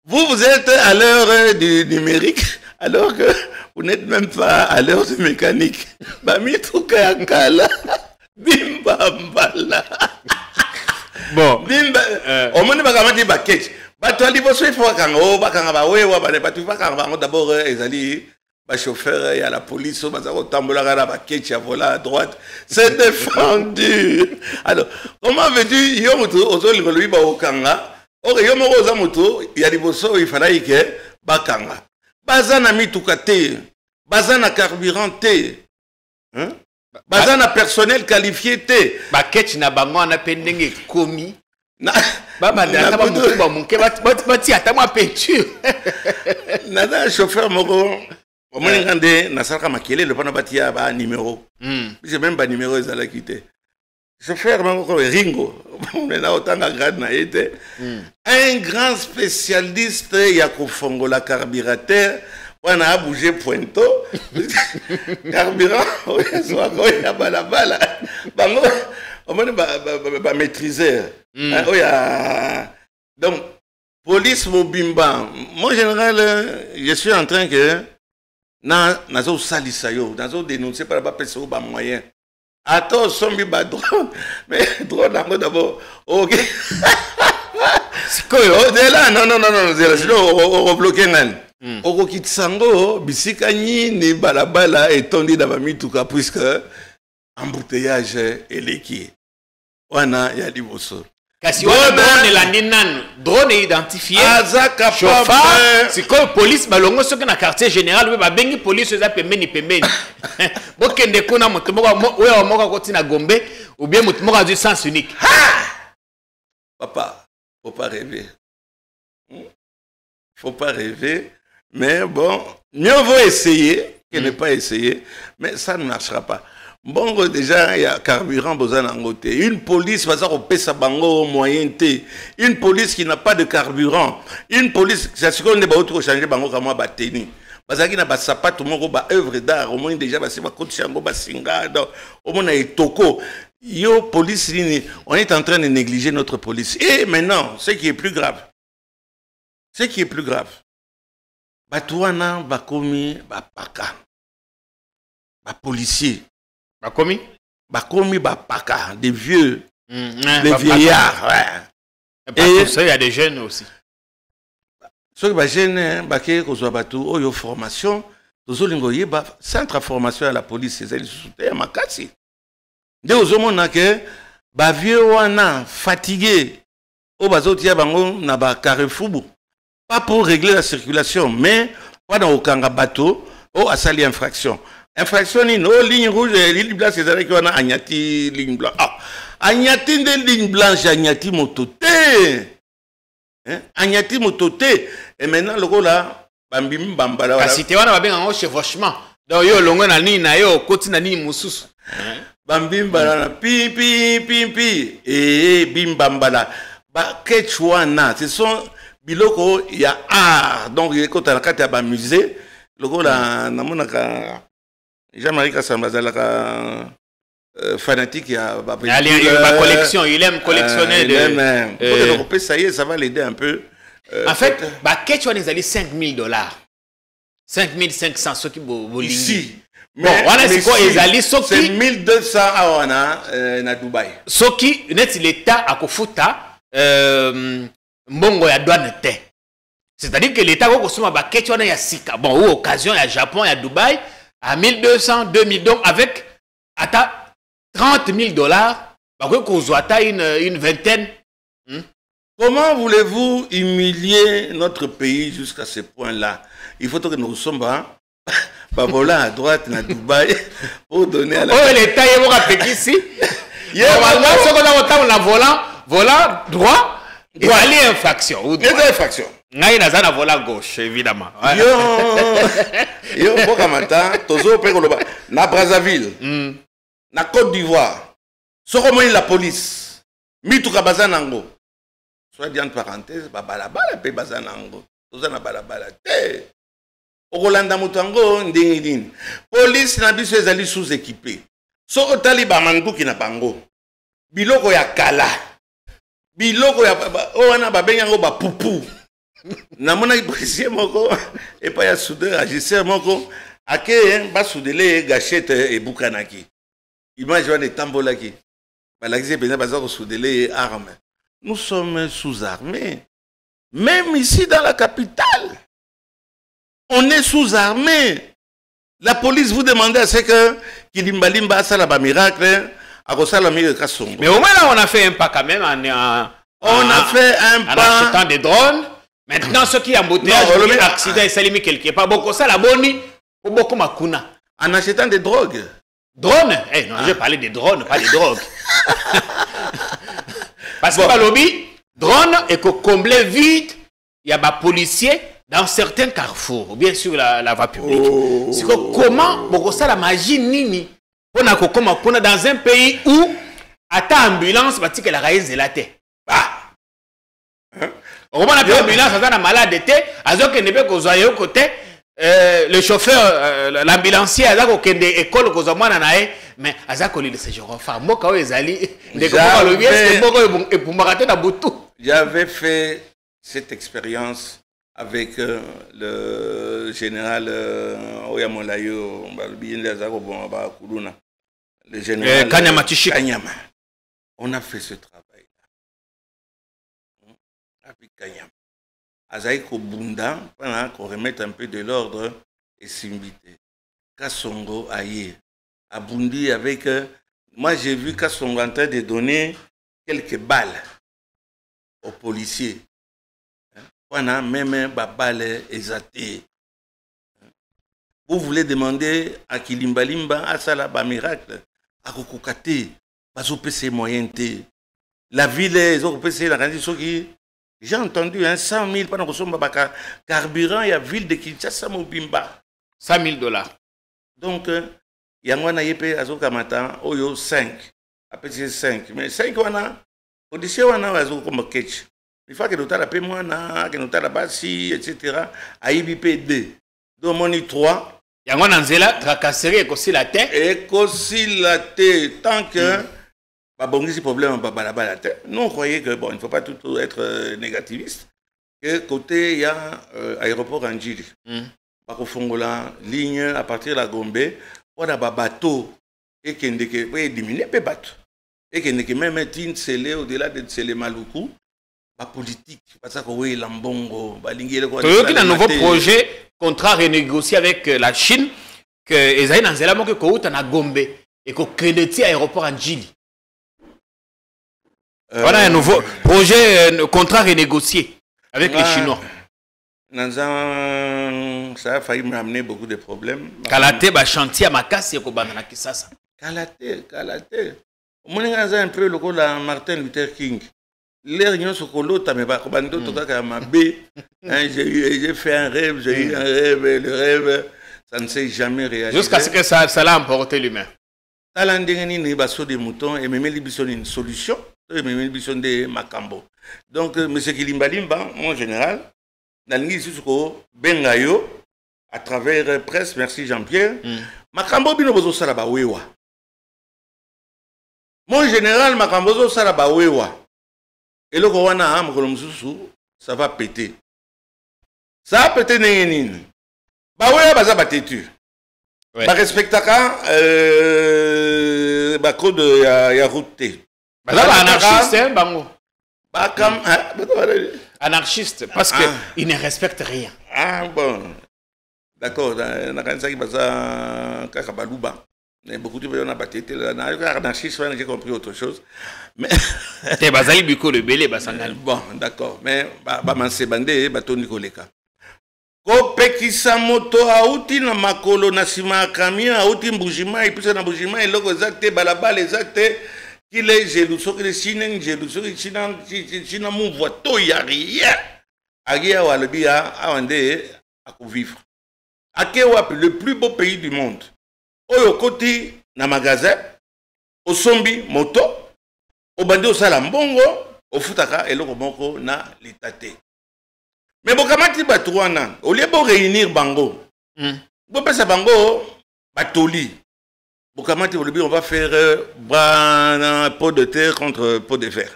[SPEAKER 1] Vous êtes à l'heure du numérique, alors que vous n'êtes même pas à l'heure du mécanique.
[SPEAKER 4] Bon.
[SPEAKER 1] Au moins, on dit bakech. Batwali bosso il faut kango bakanga ba wewa ba ne batu bakanga d'abord ezali ba chauffeur et à la police on va tambola la bakech à voler à droite. C'est défendu. Alors, comment veux-tu yo moto ozoli ko lui ba okanga? Or yo mo oza moto ya liboso il fallait que bakanga. Bazana mituka te. Bazana carburant te. Hein? Bazana personnel qualifié te.
[SPEAKER 4] Bakech na bango na pendenge komi
[SPEAKER 1] Nada chauffeur moko. Au moins ngande na salka makele le pana batia ba numéro. J'ai même pas numéro ils allaient quitter. Chauffeur moko Ringo. On est là autant grade na été. Un grand spécialiste ya ko fongola carburateur. On a bougé pointo. Carburant, on a balabala. Bango, on a maîtriser. Donc, police Mobimba. Moi, en général, je suis en train que nazo salisayo, nazo dénoncer par rapport à ba moyen. Attends, sombi ba drone. Mais drone d'abord. OK. C'est quoi? Non, sinon on bloquer nan. Oko kitsango bisika ni balabala etondi na bamituka puisque embouteillage eleki wana ya liboso
[SPEAKER 4] kasi wana drone la ninan drone identifié chauffeur c'est comme police balongo soki na quartier général ba bengi police za pembeni bokende kuna mutu moko oyo moko kotina Gombe ou bien mutu moko a du sens unique.
[SPEAKER 1] Papa, faut pas rêver. Faut pas rêver. Mais bon, mieux vaut essayer que ne pas essayer, mais ça ne marchera pas. Bon, déjà, il y a carburant besoin d'en côté. Une police va sa bango moyen T. Une police qui n'a pas de carburant. Une police, c'est ce qu'on est autre changer bango comme moi tenir. Parce qu'il n'a pas sapat tout le monde ba œuvre d'art. Au moins déjà c'est pas côté chango ba singa. Au moins il toko. Yo police, on est en train de négliger notre police. Et maintenant, ce qui est plus grave. Batouana, bakomi, bapaka. Policier.
[SPEAKER 4] Bakomi?
[SPEAKER 1] Bakomi, bapaka. Des vieux. Des vieillards. Ouais.
[SPEAKER 4] Et ça, il y a des jeunes aussi.
[SPEAKER 1] Ceux qui sont jeunes, baké, kozo batou, oyo formation, tozo lingoye, centre de formation à la police, c'est ça, ils ma makasi. De ozomo nake, ba vieux wana, fatigué, o bazotia bango, na ba carrefour. Pas pour régler la circulation, mais pas dans aucun bateau, ou à sali infraction. Infraction, ligne rouge, ligne blanche, c'est vrai qu'on a agnati ligne blanche. Ah, agnati de ligne blanche, agnati mototé. Agnati mototé. Et maintenant, le gars là, bambim bambala.
[SPEAKER 4] La cité, on a bien un chevauchement. Donc, yo, longo na ni na yo, koti na ni moussous.
[SPEAKER 1] Bambim bambala, pi. Et bim bambala. Ba ketchouana, ce sont. Biloko, il y a art. Donc, quand on a un musée, le gars là, Jean-Marie Kassambazala, fanatique, il y a
[SPEAKER 4] ma collection, il aime collectionner.
[SPEAKER 1] Ça y est, ça va l'aider un peu.
[SPEAKER 4] En fait, qu'est-ce qu'on a 5 000 $. 5 500, ce qui est ici. Bon, on a c'est quoi,
[SPEAKER 1] c'est 1200 à Dubaï.
[SPEAKER 4] Ce qui, l'État à Kofuta, mbongo ya douane te. C'est-à-dire que l'État va consommer ba ketchwana ya sika. Bon, ou occasion ya Japon, ya Dubaï à 1200, 2000 donc avec ata 30 000 $, bah qu'on soit une vingtaine.
[SPEAKER 1] Comment voulez-vous humilier notre pays jusqu'à ce point-là? Il faut que nous sommes pas volant à droite à Dubaï pour donner à la.
[SPEAKER 4] Oh, l'État est au Pékin ici. Normalement, ce qu'on a volant droit. Il y a une infraction.
[SPEAKER 1] Il y a une infraction.
[SPEAKER 4] Il y a une volant gauche, évidemment.
[SPEAKER 1] Yo, Bokamata, Tozo, Pekoloba, na Brazzaville, na Côte d'Ivoire, Soromoy la police, Mitouka Bazanango. Soit dit en parenthèse, balabala, pe Bazanango. Tozo na balabala. Okolanda Mutango, ndingin. Police na biso ezali sous-équipé. Soko taliba mangu ki na bango. Biloko ya kala. Biloko ya wana babenga ngo ba pupu. Na mona policier moko et pas ya soudeur agisseur moko ake ba soudele gâchette et bukanaki. Image wana tambolaki. Ba laxé bena baza ko soudele armes. Nous sommes sous-armés. Même ici dans la capitale. On est sous-armés. La police vous demande à ce que Kilimbalimba ça la miracle.
[SPEAKER 4] Mais au moins là, on a fait un pas quand même
[SPEAKER 1] on a fait un pas
[SPEAKER 4] en achetant des drones. Maintenant, ceux qui ont embouteillage, accident et salimi quelque part. Beaucoup ça, la bonne, beaucoup makuna.
[SPEAKER 1] En achetant des drogues.
[SPEAKER 4] Drones? Eh non, je parlais des drones, pas des drogues. Parce que le lobby, drone et que combler vite, il y a des policiers dans certains carrefours, ou bien sur la voie publique. C'est que comment, pour ça la magie nini, on a dans un pays où, à ta ambulance, bah, tu que la raïs est la tête. On a une ambulance, on a un malade de thé, alors que ne peut qu'aux au côté, le chauffeur, l'ambulancier, il a une école qu'on a naé, mais il a collé ce genre. Enfin, moi quand ils allaient,
[SPEAKER 1] j'avais fait cette expérience avec le général Oyamolayo, le général Kanyama. On a fait ce travail-là. Avec Kanyama. Azaï Kobunda, pendant qu'on remette un peu de l'ordre et s'inviter. Kassongo aïe. Abundi avec. Moi j'ai vu Kassongo en train de donner quelques balles aux policiers. Pendant même un balle exaté. Vous voulez demander à Kilimbalimba, à Salaba miracle, à Kokokate, à Zopé moyens. La ville est Zopé la condition qui. J'ai entendu 100 000 pendant que son carburant, il y a ville de Kinshasa Mobimba.
[SPEAKER 4] $100,000.
[SPEAKER 1] Donc, il y a un yepe azokamata, oyo 5. Après c'est 5. Mais 5 wana, audition wana azo comme catch. Il faut que nous t'as la paix moi na, que nous t'as la basi, etc. AIBP 2. Donc mon 3.
[SPEAKER 4] Il y a un anzela tracasserie et aussi la tête.
[SPEAKER 1] Et aussi la tête tant que bon, ce problème, nous on croyait que bon, il ne faut pas tout être négativiste. Que côté il y a aéroport Anjili. Par Fongola, ligne à partir de la Gombe, on a des bateaux et qui est diminué peu bateau. Et qui est même une scellé au-delà de scellé Maluku, la politique, parce que oui l'ambongo, balingué le quoi.
[SPEAKER 4] Il y a un nouveau projet contrat renégocié avec la Chine que Ezaï Nanzela que Kouta na Gombe et que crédit aéroport Anjili. Voilà un nouveau projet, contrat renégocié avec les Chinois.
[SPEAKER 1] Ça a failli m'amener beaucoup de problèmes.
[SPEAKER 4] Kalate, ba chantier à Makassi et Kobana Kisasa.
[SPEAKER 1] Kalate. Mon un peu le la Martin Luther King. Les réunions sur Kolo, tu m'as bandé tout cas ma B. J'ai fait un rêve, j'ai eu un rêve, et le rêve, ça ne s'est jamais réalisé.
[SPEAKER 4] Jusqu'à ce que ça l'a emporté lui-même.
[SPEAKER 1] Talandengani n'est pas sur des moutons et même une solution. De Makambo. Donc, M. Kilimbalimba, mon général, Bengayo, à travers presse, merci Jean-Pierre, Makambo binobozo salaba wewa. Mon général Makambozo salaba wewa. Et le Rwanda, ça va péter. Ça va péter nengenine. Ba wewa baza batetu. Ba respectaka ba code ya route.
[SPEAKER 4] Anarchiste, hein, Bango. Anarchiste, parce qu'il ne respecte rien.
[SPEAKER 1] Ah bon. D'accord, beaucoup de gens ont battu. Anarchiste, j'ai compris autre chose. Mais. Bon, d'accord. Mais, c'est bandé, Tony Koleka. Kopekisa moto auti na makolo na sima kamia auti mbujima et puis na mbujima et logo exacte balabala exacte. Il est jaloux, ce que les Chinois, Chinois, mon voiture, il n'y a rien. Agia ou Alabia, à vivre. Akewa, le plus beau pays du monde. Au côté, na magasin, au sombi, moto, au bandé, au salambongo, au futaka, et le robonko, na l'étate. Mais bon, comment tu vas trouver, au lieu de réunir bango, vous pensez bango, batoli. On va faire pot de terre contre pot de fer.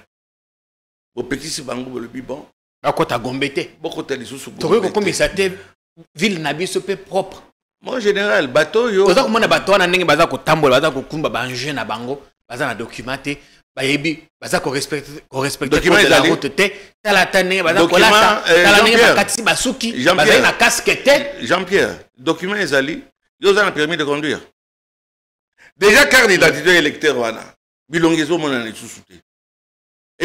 [SPEAKER 1] Au petit si bango le bon.
[SPEAKER 4] À quoi t'as gombété?
[SPEAKER 1] Beaucoup de sous.
[SPEAKER 4] Tu vois comment ça t'est ville nabi peu propre.
[SPEAKER 1] Mon général bateau yo.
[SPEAKER 4] Parce que mon bateau na ningi baza ko tambola baza ko kumba banje na bango baza na documenté bayebi baza ko respecter la route te tala tane baza ko lata tala ningi bakati basuki baza na casque te.
[SPEAKER 1] Jean-Pierre, document ezali yo za na permis de conduire. Déjà, carte d'identité électeur, et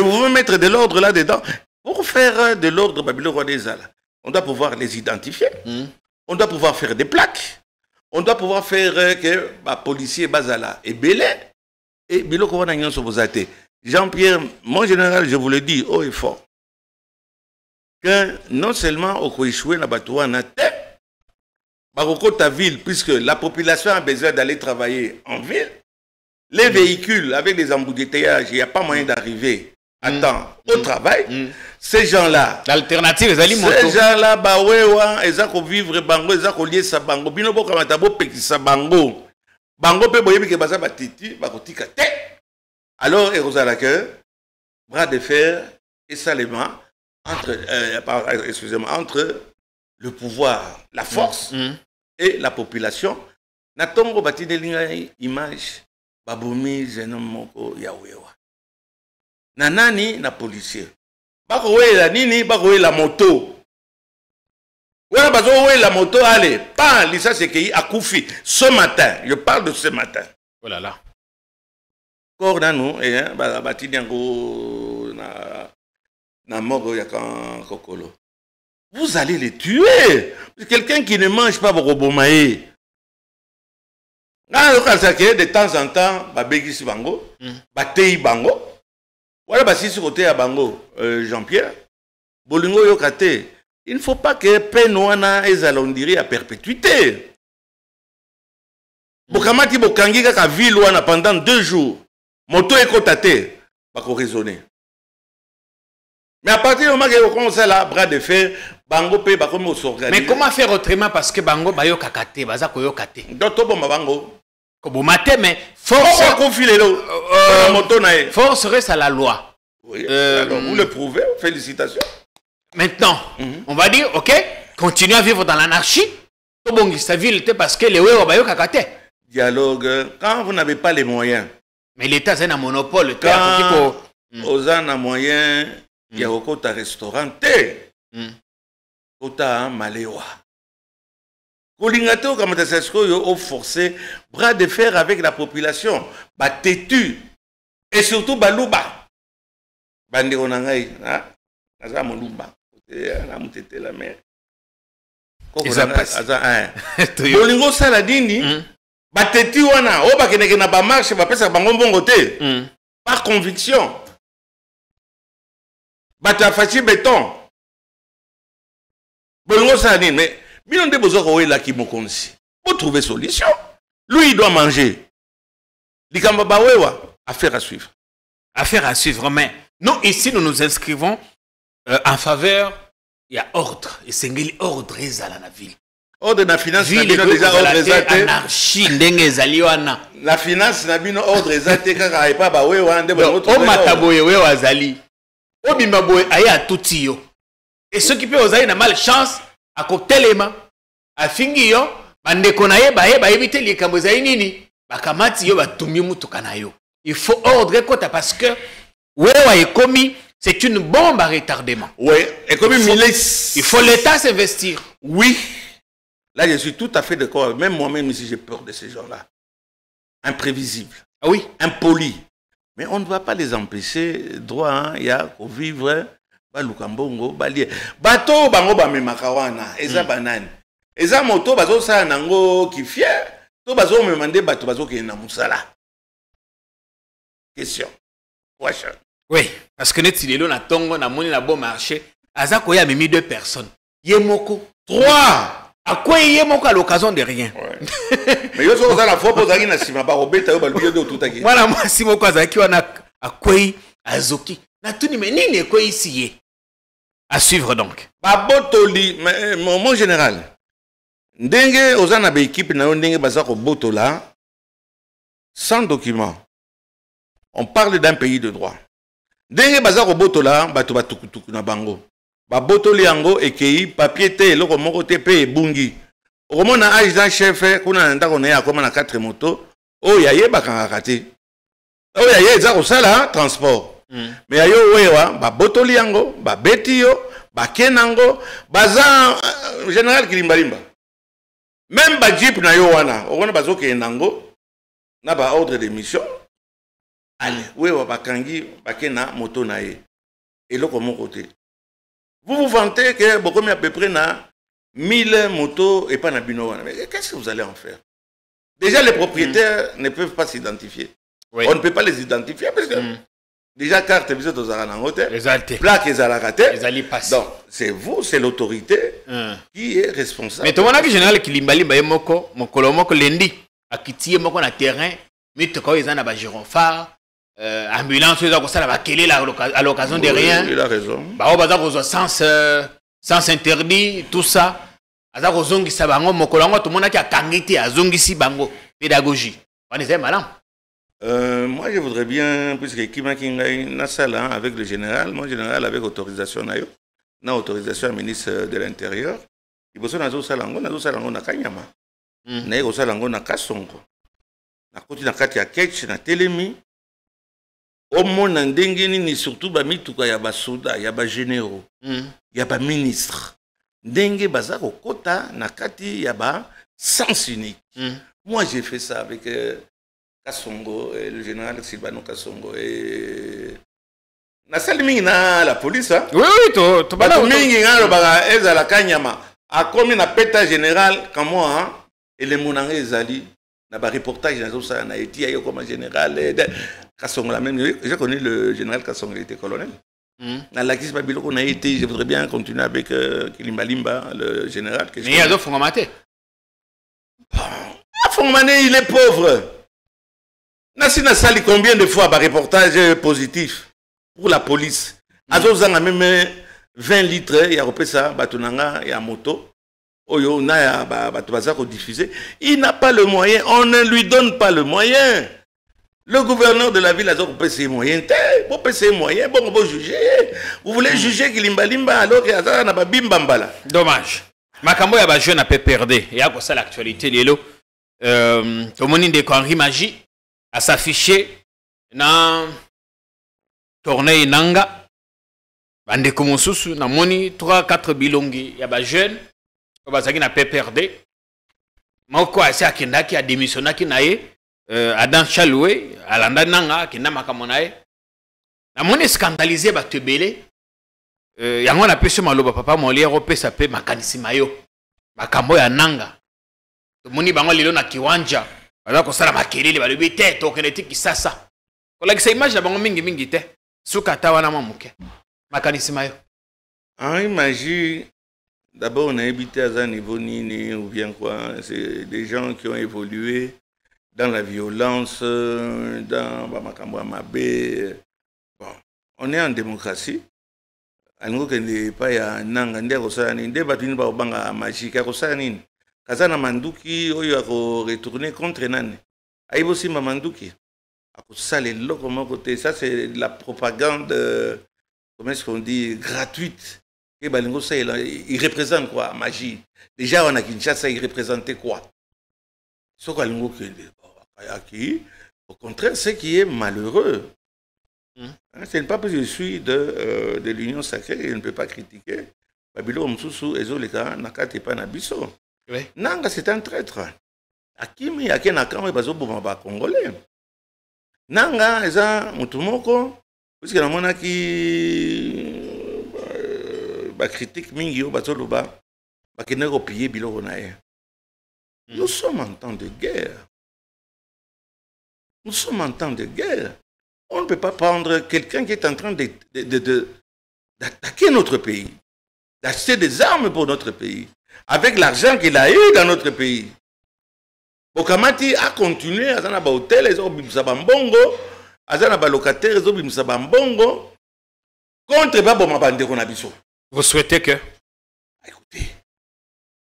[SPEAKER 1] vous pouvez mettre de l'ordre là-dedans. Pour faire de l'ordre, on doit pouvoir les identifier. On doit pouvoir faire des plaques. On doit pouvoir faire que les policiers basala et belé. Et biloko wana nyonso bozate. Jean-Pierre, mon général, je vous le dis haut et fort, que non seulement au échoué na Batouana, ta ville, puisque la population a besoin d'aller travailler en ville, les véhicules avec des embouteillages, il n'y a pas moyen d'arriver à temps au travail. Ces gens-là,
[SPEAKER 4] l'alternative,
[SPEAKER 1] ces gens-là, bah ouais, ils ont vivre bango, ils ont lié sa bango, bino bo kamatabo peki sa bango, bango pe boyebi ke baza batiti, bakotika te. Alors, et vous avez que bras de fer et salement entre, excusez-moi, entre le pouvoir, la force et la population. Natongo bati de image, baboumi zenom moko yawewa. Nanani na policier. Bako la nini, bako la moto. Voilà, bazo la moto, allez, pas l'issa c'est qu'il a koufi. Ce matin, je parle de ce matin.
[SPEAKER 4] Oh là là.
[SPEAKER 1] Corps dans nous, et bati d'yango na mogo yakan kokolo. Vous allez les tuer. Quelqu'un qui ne mange pas bobomae. De temps en temps, babegisi bango, batei bango. Voilà, si ce côté à bango, Jean-Pierre, bolingo yokate. Il ne faut pas que Penouana et Zalondiri à perpétuité. Bokamati bokangi kaka ville wana pendant 2 jours. Moto ekotate, bako raisonner. Mais à partir du moment que vous commencez là, bras de fer, bango pe bako mo s'organiser.
[SPEAKER 4] Mais comment faire autrement parce que bango bayo kakate, baza koyo kate.
[SPEAKER 1] D'autres bon bango.
[SPEAKER 4] Kobo mate mais force force reste à la loi.
[SPEAKER 1] Oui, alors vous le prouvez, félicitations.
[SPEAKER 4] Maintenant, on va dire OK, continuez à vivre dans l'anarchie. Tobongi sa ville parce que les wewa bayo kakate.
[SPEAKER 1] Dialogue quand vous n'avez pas les moyens.
[SPEAKER 4] Mais l'État c'est un monopole,
[SPEAKER 1] quand aux en moyens il y a encore un restaurant kota malewa. Kolingato comme au forcé bras de fer avec la population, ba têtu et surtout baluba. Bande onangai, hein? Naza moluba. Na mutete la mer. Bolingo saladini ba têtu wana o ba keneke na ba marche ba pesa bango mbongo te. Par conviction. Ba ta fachi béton. Bolingo saladini mais bien de besoin de la kimokonsi. Pour trouver solution. Lui, il doit manger. Likamba wewa, affaire à suivre.
[SPEAKER 4] Affaire à suivre, mais nous, ici, nous nous inscrivons en faveur, il y a ordre. Et c'est un ordre à la ville.
[SPEAKER 1] Ordre de la finance, déjà ordre
[SPEAKER 4] anarchie,
[SPEAKER 1] la finance, n'a pas ordre exact, car il pas bawewa,
[SPEAKER 4] o mataboye wewa zali. O bimaboye aya tutio. Et ceux qui peuvent oser na malchance, à kotelema a fingi yo bandeko na ye ba éviter les kamboza nini bakamati yo batumi mutuka na yo. Il faut ordre kota parce que wewa ekomi c'est une bombe à retardement.
[SPEAKER 1] Ouais, ekomi milice.
[SPEAKER 4] Il faut l'État s'investir.
[SPEAKER 1] Oui. Là je suis tout à fait d'accord, même moi-même si j'ai peur de ces gens-là. Imprévisibles.
[SPEAKER 4] Ah oui,
[SPEAKER 1] impolis. Mais on ne va pas les empêcher droit il y a pour vivre. Lukambongo balie bato bango ba memakawana eza banani eza moto bazo sa nango ki fier to bazo me demander bato bazo ke na musala question question.
[SPEAKER 4] Oui, parce que net silelo na tongo na moni na bon marché aza ko ya mimi 2 personnes yemoko 3 à quoi yemoko à l'occasion de rien.
[SPEAKER 1] Mais yo so za la fois pozaki na sima ba robeta yo ba luyo de tout taki
[SPEAKER 4] voilà moi si moko azaki wana à quoi azoki na tuni mais nini ko ici. À suivre donc.
[SPEAKER 1] Babotoli, mon général. Ndenge ozana be équipe na ndenge bazako botola sans document. On parle d'un pays de droit. Ndenge bazako botola bato batukutuku na bango. Babotoli yango ekei papier te loko moko te pe bungi. Omona agent chef kuna ndako na ya koma na 4 motos. O yaye bakanga te. O yaye ezako sala transport. Mais ayo wewa ba botoli yango ba beti yo ba kenango baza général Kilimbalimba même ba jeep na yo wana okona bazoke nango na ba ordre de mission allez wewa bakangi bakena moto na ye eloko moko te vous vous vantez que bokomi à peu près na 1000 motos et pas na bino wana mais qu'est-ce que vous allez en faire déjà les propriétaires ne peuvent pas s'identifier. Oui. On ne peut pas les identifier parce que Déjà, carte, vous êtes aux hôtel.
[SPEAKER 4] Exalté.
[SPEAKER 1] Plaque, ils allaient rater.
[SPEAKER 4] Ils allaient passer.
[SPEAKER 1] Donc, c'est vous, c'est l'autorité qui est responsable.
[SPEAKER 4] Mais tout le monde a vu général Kilimbali, Moko, Moko, Lendi, à Kiti, Moko, na terrain, mais tu vois, ils ont un gyrophare, ambulance, ils ont à l'occasion de rien.
[SPEAKER 1] Il a raison.
[SPEAKER 4] Bah, on va sens interdit, tout ça. Aza kozongi sabango mokolango tout le monde a kangiti azongi si bango pédagogie. On est malin.
[SPEAKER 1] Moi, je voudrais bien, puisque Kima Kingai Nassala avec le général, moi, général avec autorisation, na autorisation à ministre de l'Intérieur, il faut nazo salango na Kanyama. Na yo salango na Kasongo. Na koti na kati ya Ketch na Telemi. Au monde ndengeni ni surtout ba mituka ya ba soda, ya ba généraux, ya ba ministre. Ndenge bazako kota na kati ya ba sens unique. Moi, j'ai fait ça avec Kasongo, le général Silvano Kasongo et na salimi na la police.
[SPEAKER 4] Oui, to
[SPEAKER 1] bala mingi ngalo baga eza la Kanyama. A comme na peta général comme moi et les monange ezali na ba reportage na ça na eti ayo comme général Kasongo la même. J'ai connu le général Kasongo, il était colonel. Na lakis babiloko na eti, je voudrais bien continuer avec Kilimbalimba le général que
[SPEAKER 4] mais il y a d'autres Fongamaté.
[SPEAKER 1] Fongamané, il est pauvre. Nassina Sali, combien de fois par reportage positif pour la police? Azozanga même 20 litres, il y a repris ça, batunanga, il y a moto. Oyo, na ya batubazako diffusé. Il n'a pas le moyen, on ne lui donne pas le moyen. Le gouverneur de la ville a dit ses moyens. Vous payez ses moyens, bon, vous juger. Vous voulez juger Kilimbalimba alors qu'il y a un bimbambala.
[SPEAKER 4] Dommage. Makambo ya ba jeune a peu perdu. Et à ça l'actualité lelo. Tout le monde de Henri Magie à s'afficher dans tournée Nanga. Bande comme sous na moni 3-4 bilongi ya ba jeune. Bazaki na peu perdu. Moko asi akendaki a démissionnaki nae. Adam Chaloué, Alanda Nanga, qui n'a pas monae. La monnaie scandalisée, bah te belé. Yango na pêché maloba papa moli europé ça peut makanisi mayo. Makambo ya Nanga. To moni bango lilo na kiwanja. Bala ko sala makelele ba lebi te to keneti kisasa. Ko la kisa image na bango mingi te. Suka ta wana mamuke. Makanisi mayo.
[SPEAKER 1] En imagine d'abord on a habité à un niveau ni ou bien quoi, c'est des gens qui ont évolué dans la violence, dans Bamakambo Mabé. Bon, on est en démocratie. On ne pas ya nanga ndé kosani ndé batuni ba banga magique kosani. Kazana manduki oyo ako retourner contre nani. Aibo simba manduki. Ako sale loko côté ça c'est la propagande comment est-ce qu'on dit gratuite. Et balingo ça il représente quoi magie. Déjà on a Kinshasa il représentait quoi. Ce qu'on au contraire, ce qui est malheureux, c'est pas parce que je suis de l'Union sacrée et je ne peux pas critiquer. Babilo Msusu, Ezoleka, Nakate Panabiso. Nanga, c'est un traître. Akimi, Akenakam, et Bazo Boumaba Congolais. Nanga, Eza, Mutumoko, puisque la monaki critique Mingio, Bazoloba, Bakenero Piye Bilo Nae. Nous sommes en temps de guerre. Nous sommes en temps de guerre. On ne peut pas prendre quelqu'un qui est en train d'attaquer notre pays, d'acheter des armes pour notre pays, avec l'argent qu'il a eu dans notre pays. Bokamati a continué à Zanaba Hôtel, ils ont Bimsabambongo, à Zanaba Locataire, ils ont Bimsabambongo, contre Babomabande Konabiso.
[SPEAKER 4] Vous souhaitez que?
[SPEAKER 1] Écoutez.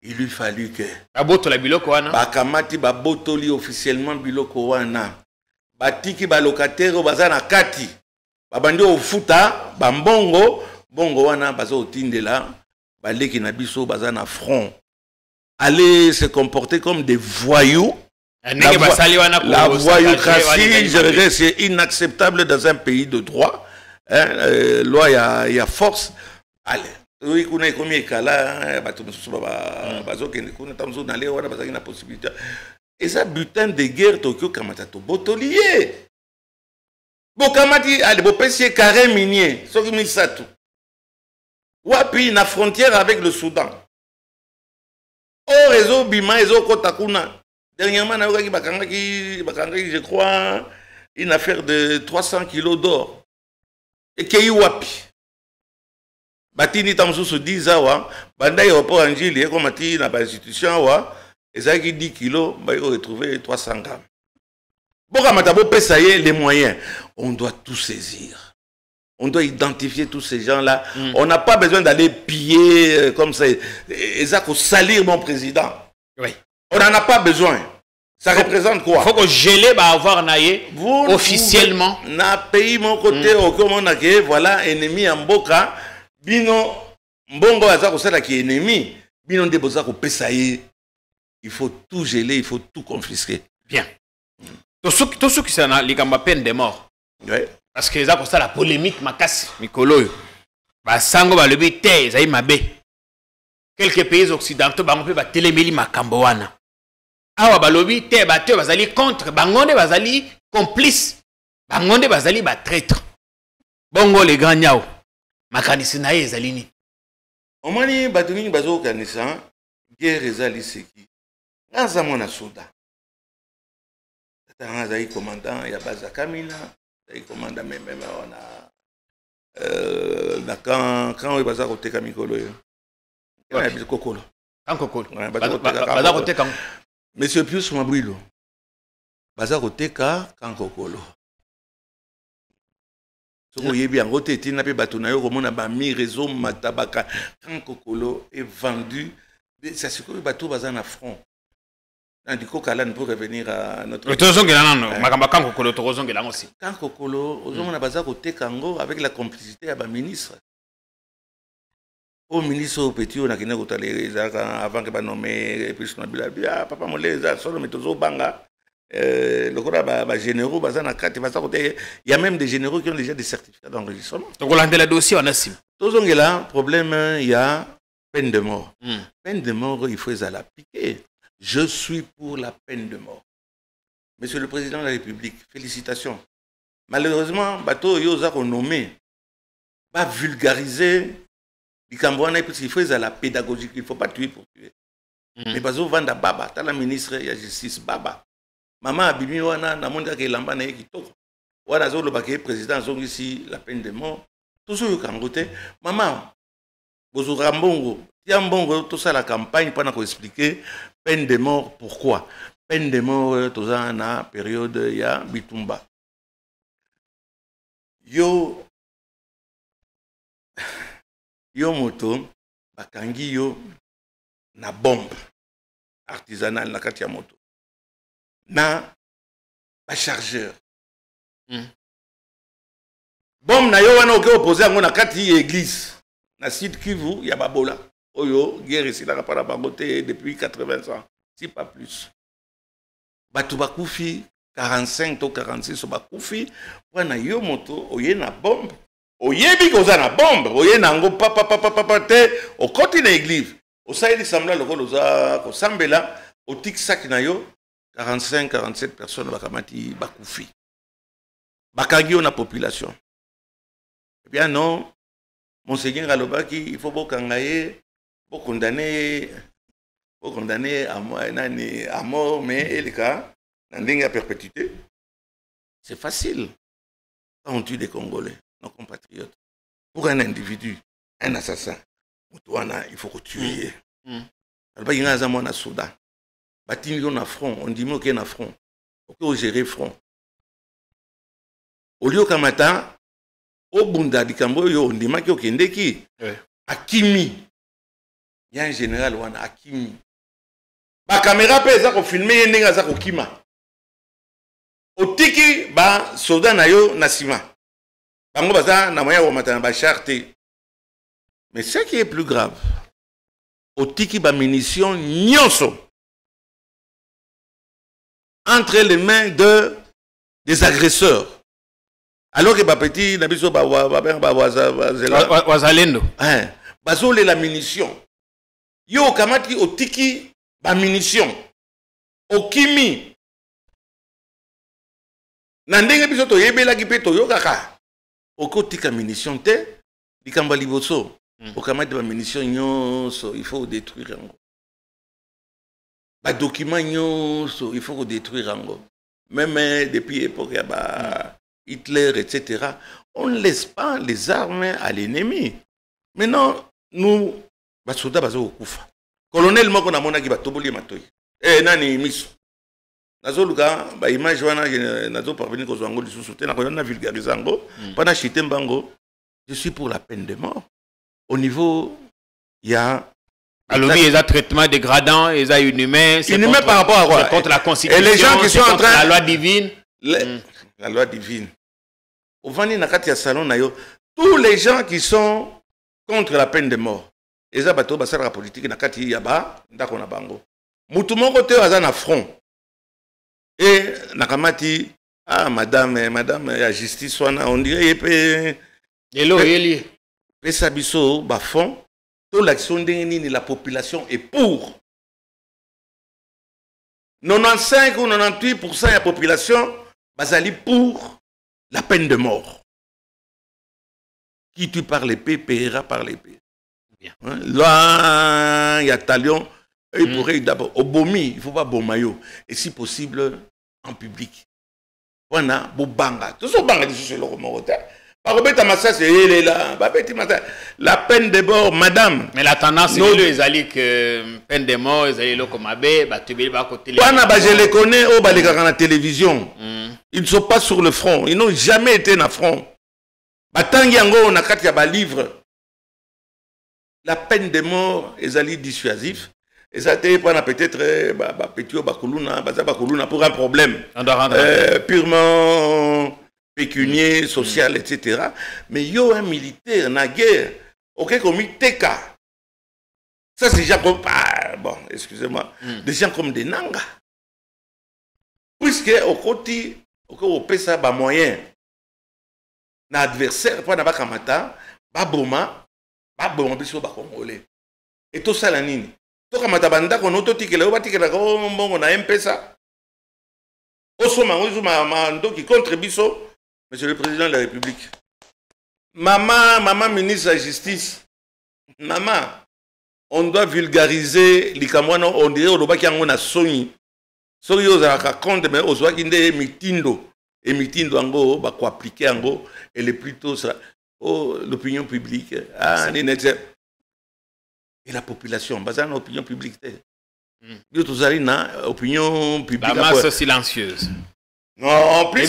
[SPEAKER 1] Il lui fallu que
[SPEAKER 4] la biloko wana
[SPEAKER 1] bakamati babotoli officiellement biloko wana batiki ba locataire bazana kati babandi ofuta bambongo bongo wana bazo otindela baleki na biso bazana front aller se comporter comme des voyous. La voyoucratie, je dirais, c'est inacceptable dans un pays de droit. Loi, il y a force. Allez. Oui, qu'on ait commis kala, na possibilité. Et ça butin de guerre Tokyo Kamatato botolier. Bokamati allez bo pesier carré minier, so qui misatu. Wapi na frontière avec le Soudan. Au réseau bima réseau kotakuna. Dernièrement na bakanga je crois une affaire de 300 kilos d'or. ekei wapi batini ntango mosusu 10 awa banda aéroport ya njili ekomati na bainstitution awa ezalaki 10 kilo bayi koretrouve 300 grammes bokamata bopesa ye les moyens. On doit tout saisir. On doit identifier tous ces gens-là. On n'a pas besoin d'aller piller comme ça. Et ça, faut salir mon président.
[SPEAKER 4] Oui.
[SPEAKER 1] On n'en a pas besoin. Ça représente quoi?
[SPEAKER 4] Il faut que geler va avoir naïe officiellement.
[SPEAKER 1] Na pays mon côté au comment voilà ennemi en boka bino mbongo azako sala qui ennemi bino ndeboza ko pesaye. Il faut tout geler, il faut tout confisquer.
[SPEAKER 4] Bien. Tout ce qui s'en a ligamba peine de mort.
[SPEAKER 1] Oui.
[SPEAKER 4] Parce que ça c'est la polémique makasi mikolo. Ba sango ba lebi te zai mabe. Quelques pays occidentaux bango pe ba telemeli makambo wana. Awa ba lobi te ba te bazali contre bangonde bazali complice. Bangonde bazali ba traître. Bongo les grands nyao. Makanisi na ye ezali ni.
[SPEAKER 1] Omani batuni bazo kanisa guerre ezali seki. Ngaza mona soda. Tanga commandant ya baza Kamina, commandant même on a quand il baza côté Kamikolo yo. Ouais, Kokolo.
[SPEAKER 4] Quand Kokolo.
[SPEAKER 1] Baza côté quand Monsieur Pius Mabwilo. Baza côté quand Kokolo. Soko yebi en côté tina pe batuna yo komona ba mi réseau matabaka quand Kokolo est vendu, ça c'est que bateau baza na front. Du coup, Kalan pour revenir à notre...
[SPEAKER 4] Le Tozong est là, non? Makamba Kankokolo, Tozong est là aussi.
[SPEAKER 1] Kankokolo, on a basé côté Kango avec la complicité à ma ministre. Au ministre au petit, on a gagné avant que va nommer et puis on a dit papa molé ça solo mais Tozo Banga. Le corps ba généraux bazana carte va ça côté. Il y a même des généraux qui ont déjà des certificats d'enregistrement.
[SPEAKER 4] Donc on a le dossier on a sim.
[SPEAKER 1] Tozong est là, problème il y a peine de mort. Peine de mort, il faut la piquer. Je suis pour la peine de mort. Monsieur le Président de la République, félicitations. Malheureusement, bateau yoza qu'on nommé, va vulgariser les Cambouanais parce qu'il faut la pédagogie, il ne faut pas tuer pour tuer. Mais bateau vanda baba, t'as la ministre de la Justice baba. Maman abimi wana na monde ke lamba na kitoko. Wana zo le baké président zo ici la peine de mort. Tout ce que Kangote, maman bozo rambongo, tiambongo tout ça la campagne pendant qu'on expliquer peine de mort, pourquoi? Peine de mort, tout ça, na période, il y a Bitumba. Yo moto, bakangi yo, na bombe artisanale, na kati ya moto. Na chargeur. Bombe na yo wana oke opposé ango na kati église. Na site Kivu, ya babola. Oyo, guerre ici, la rapara bangote depuis 80 ans, si pas plus. Batu bakoufi, 45 ou 46 bakoufi, wana yo moto, oye na bombe, oye bikoza na bombe, oye na ngo papa te, o koti na église, o saïdi sambla loko loza, ko sambela, o tik sak na yo, 45, 47 personnes bakamati bakoufi. Bakangi yo na population. Eh bien non, Monseigneur Alobaki, il faut bokangaye, pour condamner à mort, mais les cas, à perpétuité, c'est facile. Quand on tue des Congolais, nos compatriotes, pour un individu, un assassin, il faut tuer. Il y a un soldat. Il y a un front, on dit qu'il y a un front. Il faut gérer front. Au lieu qu'un au Bunda di Kamboyo, on dit qu'il y a Akimi. Il y a un général wana Akimi. Ba caméra pesa ko filmer ndenga za ko kima. Otiki ba soldat na yo na sima. Bango baza na moya wa matana ba charté. Mais ce qui est plus grave, otiki ba munitions nyonso entre les mains des agresseurs. Alors que ba petit na biso ba
[SPEAKER 4] wazalendo.
[SPEAKER 1] Bazole la munition. Yo kamati otiki ba munition. Okimi. Na ndenge biso to yebela ki pe to yo kaka. Okotika munition te likamba liboso. Okamati ba munition nyonso, il faut détruire yango. Ba document nyonso, il faut détruire yango. Même depuis l'époque ya ba Hitler etc. on ne laisse pas les armes à l'ennemi. Maintenant, nous, basoda bazo kufa. Colonel moko na mona ki batoboli matoyi. Nani miso. Nazo luka ba image wana nazo parvenir ko zwango lisusu te na ko na vulgariser ngo, pana chité mbango. Je suis pour la peine de mort. Au niveau il y a
[SPEAKER 4] alors il y a traitement dégradant, il y a inhumain,
[SPEAKER 1] inhumain par rapport à quoi?
[SPEAKER 4] Contre la constitution,
[SPEAKER 1] et les gens qui sont en train
[SPEAKER 4] la loi divine.
[SPEAKER 1] La loi divine. Au Vani Nakati salon nayo, tous les gens qui sont contre la peine de mort. Et ça bateau basara politique Nakati yaba ndako na bango. Mutu moko te aza na front. Et nakamati madame la justice wana on dirait yepé
[SPEAKER 4] Hello Eli.
[SPEAKER 1] Pesa biso ba fond. Toute l'action de la population est pour. 95 ou 98% de la population basali pour la peine de mort. Qui tue par l'épée paiera par l'épée. Là, il y a talion. Il pourrait d'abord au bomi, il ne faut pas bomayo. Et si possible, en public. Voilà, bobanga. Tout ça, banga, c'est le roman. La peine de mort, madame.
[SPEAKER 4] Mais la tendance, c'est que peine de mort, ils allaient comme abbé,
[SPEAKER 1] je les connais au à la télévision. Ils ne sont pas sur le front. Ils n'ont jamais été dans le front. On a livre. La peine de mort, ils allaient dissuasif. Et ça a été peut-être pour un problème purement pécunier, social, etc. Mais yo un militaire, na guerre, ok, comme Teka. Ça, c'est des gens comme, bon, excusez-moi, des gens comme des Nanga. Puisque, au côté, au pesa, ba moyen, na adversaire, pas na ba kamata, ba boma, biso ba congolais. Et tout ça, la nini. To kamata banda, qu'on auto tikele, ou ba tikele, on a un pesa. Osoma, mando qui contribue so. Monsieur le Président de la République, maman ministre de la Justice, maman, on doit vulgariser les Camerounais, on dirait au Loba qui a un soni. Soki aux raconte, mais aux oies qui ont mitindo. Et mitindo, en bah, quoi appliquer en gros, elle est plutôt ça. Oh, l'opinion publique. Et la population, bah, ça, l'opinion publique. L'opinion publique.
[SPEAKER 4] La masse silencieuse.
[SPEAKER 1] Non, en plus,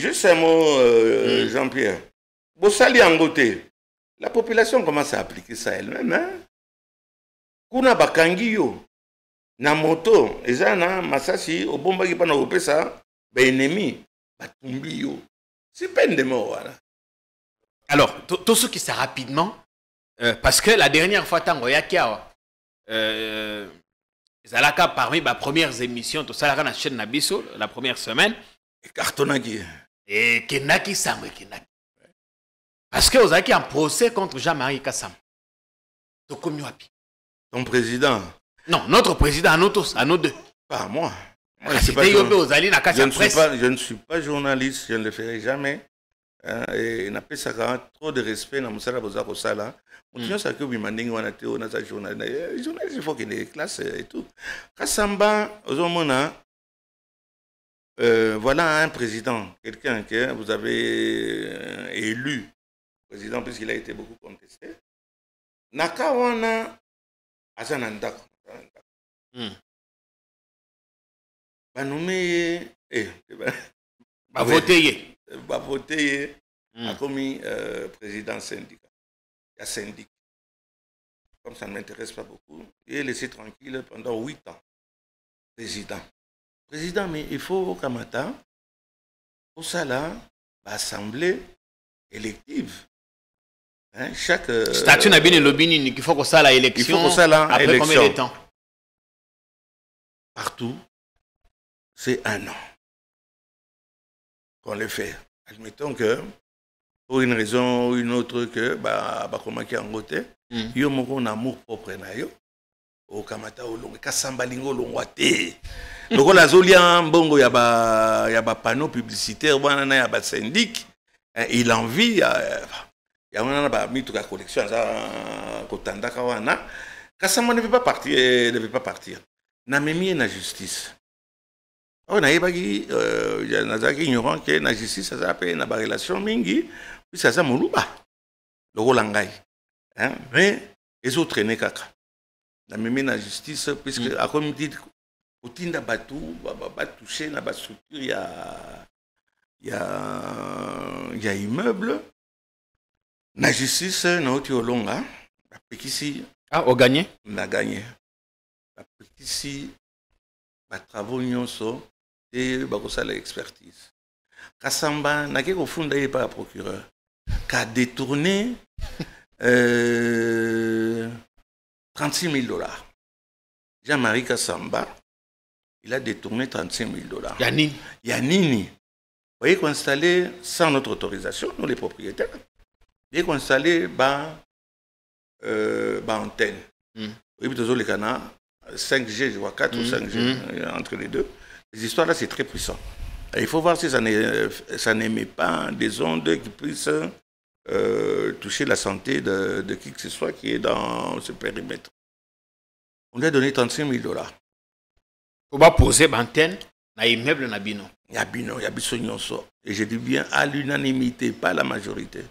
[SPEAKER 1] juste un mot, Jean-Pierre. Bossali Angote, la population commence à appliquer ça elle-même. Hein? Kuna bakangi yo, na moto, ezana masasi, au bomba qui pana opé ça, ben ennemi, batumbi yo. C'est peine de mort, voilà.
[SPEAKER 4] Alors, tout ce qui s'est rapidement, parce que la dernière fois, tango yakia, Zalaka parmi les premières émissions, tout ça, la chaîne Nabiso, la première semaine.
[SPEAKER 1] Et Cartonaki.
[SPEAKER 4] Et Kenaki Samwe Kenaki. Parce que vous avez un procès contre Jean-Marie Kassam.
[SPEAKER 1] Ton président?
[SPEAKER 4] Non, notre président, à nous tous, à nous deux.
[SPEAKER 1] Pas moi.
[SPEAKER 4] Je
[SPEAKER 1] ne suis pas journaliste, je ne le ferai jamais. Et il n'a pas trop de respect dans mon salaire. Il faut qu'il ait classe et tout. Kassamba, voilà un président, quelqu'un que vous avez élu, président, puisqu'il a été beaucoup contesté. Nakawana Azananda. Banoumé, voté a commis président syndicat. Il y a syndic. Comme ça ne m'intéresse pas beaucoup, il est laissé tranquille pendant 8 ans. Président. Président, mais il faut au Kamata, pour ça là, assemblée élective. Hein, chaque
[SPEAKER 4] statut n'a bien lobbying, il faut que ça la élection.
[SPEAKER 1] Il faut que ça la
[SPEAKER 4] après
[SPEAKER 1] élection.
[SPEAKER 4] Combien de temps?
[SPEAKER 1] Partout, c'est 1 an qu'on le fait. Admettons que pour une raison ou une autre que comment qui en côté, yo moko un amour propre na yo au Kamata au long kasamba lingo longwate. Donc la zolia mbongo ya ba panneau publicitaire bana na ya ba syndic, il envie il y a un mythe de la collection, Kotandaka wana. Kassama ne veut pas partir, Na memi na justice. On a ignorant que la justice, ça s'appelle une relation mingi, puis ça s'appelle Moluba. Le Rolangai. Mais les autres n'est qu'à. La même la justice, puisque, à comme dit, au tinda batou, va toucher dans la structure, il y a immeuble. La justice, n'a pas été longa.
[SPEAKER 4] Ah, on a gagné?
[SPEAKER 1] On a gagné. La petite travaux nyonso et l'expertise. Kassamba n'a qu'à fondé par le procureur. Qu'a détourné 36 000 $. Jean-Marie Kassamba, il a détourné 35 000 $. Yanini. Vous voyez qu'on installé sans notre autorisation, nous les propriétaires. Il a installé antenne. Oui, plutôt les canards, 5G, je vois 4 ou 5G entre les deux. Les histoires là, c'est très puissant. Et il faut voir si ça n'émet pas des ondes qui puissent toucher la santé de qui que ce soit qui est dans ce périmètre. On lui a donné 35 000 $.
[SPEAKER 4] On va poser l'antenne dans l'immeuble na bino.
[SPEAKER 1] Il y a biso nyonso. Et je dis bien à l'unanimité, pas la majorité.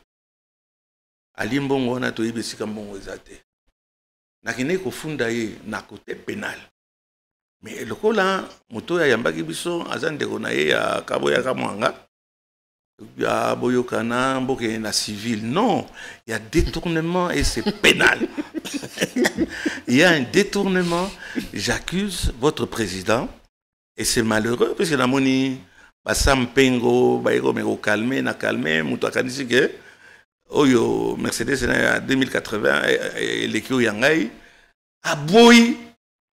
[SPEAKER 1] À l'imbongo, on a tout yébé sikambongo ezate. Nakine ko funda ye na côté pénal. Mais le coup là, moto ya yambaki biso azande kona ye ya kaboya kamwanga. Ya boyokana mboke na civil. Non, il y a détournement et c'est pénal. Il y a un détournement. J'accuse votre président et c'est malheureux parce que la moni basam pengo baiko me calmer na calmer muto akanisi ke oyo Mercedes en 2080 l'équipe yangai aboyi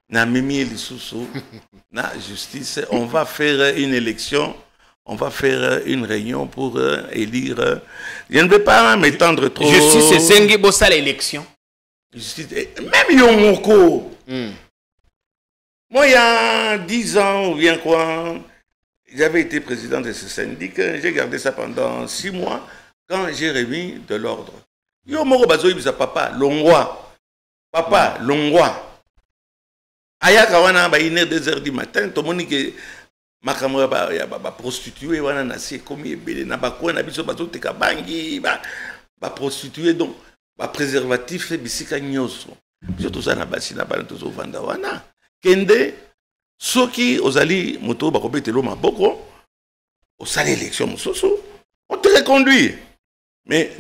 [SPEAKER 1] na mimi lisusu na justice. On va faire une élection, on va faire une réunion pour élire. Je ne vais pas m'étendre trop.
[SPEAKER 4] Justice c'est sengi bossa l'élection.
[SPEAKER 1] Même Yomoko. Moi, il y a 10 ans ou bien quoi, j'avais été président de ce syndicat. J'ai gardé ça pendant 6 mois quand j'ai remis de l'ordre. Yomoko bazoyi bisa papa, Longwa. Papa, Longwa. Ayaka wana ba 1h, 2h du matin, tout le monde qui makamwa ba prostituée wana na si komi ebele na ba ko na biso bazo teka bangi ba prostituée donc ba préservatif bisika nyoso. Biso tout ça na basi na ba tout vanda wana. Kende soki ozali moto bakobetelo maboko osali élection mosusu on te reconduit. Mais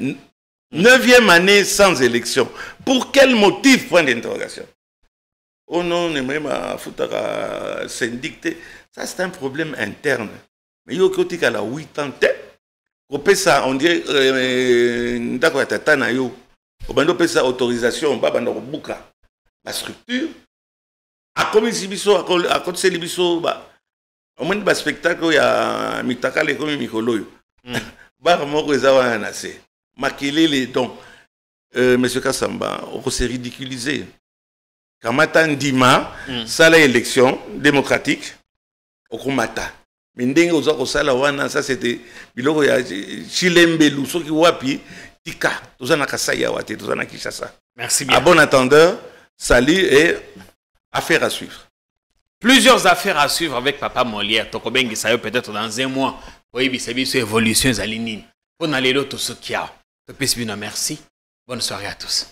[SPEAKER 1] 9e année sans élection. Pour quel motif? Point d'interrogation. Oh non, on aimerait ma foutara syndicté. Ça, c'est un problème interne. Mais il y a côté qu'à la 8 ans, on dirait d'accord à tatana yo. On peut ça autorisation, on va dans le bouca. La structure. A comme si biso, à côté de biso, au moins de spectacle, il y a mitaka les comme mikolo. Bar moko ezawa na se. Makele les dons. Monsieur Kassamba, on s'est ridiculisé. Kamata Ndima, ça la élection démocratique, au Kumata. Mindenge ozako sala wana, ça c'était biloko ya Chilembe Lusoki wapi tika. Toza na Kasaya wate, toza na Kinshasa.
[SPEAKER 4] Merci bien.
[SPEAKER 1] À bon attendeur, salut et affaire à suivre.
[SPEAKER 4] Plusieurs affaires à suivre avec Papa Molière. Tokobengi sayo peut-être dans un mois. Oui, c'est bien sur évolution zalinine. On a les lots tout ce qu'il y a. Merci. Bonne soirée à tous.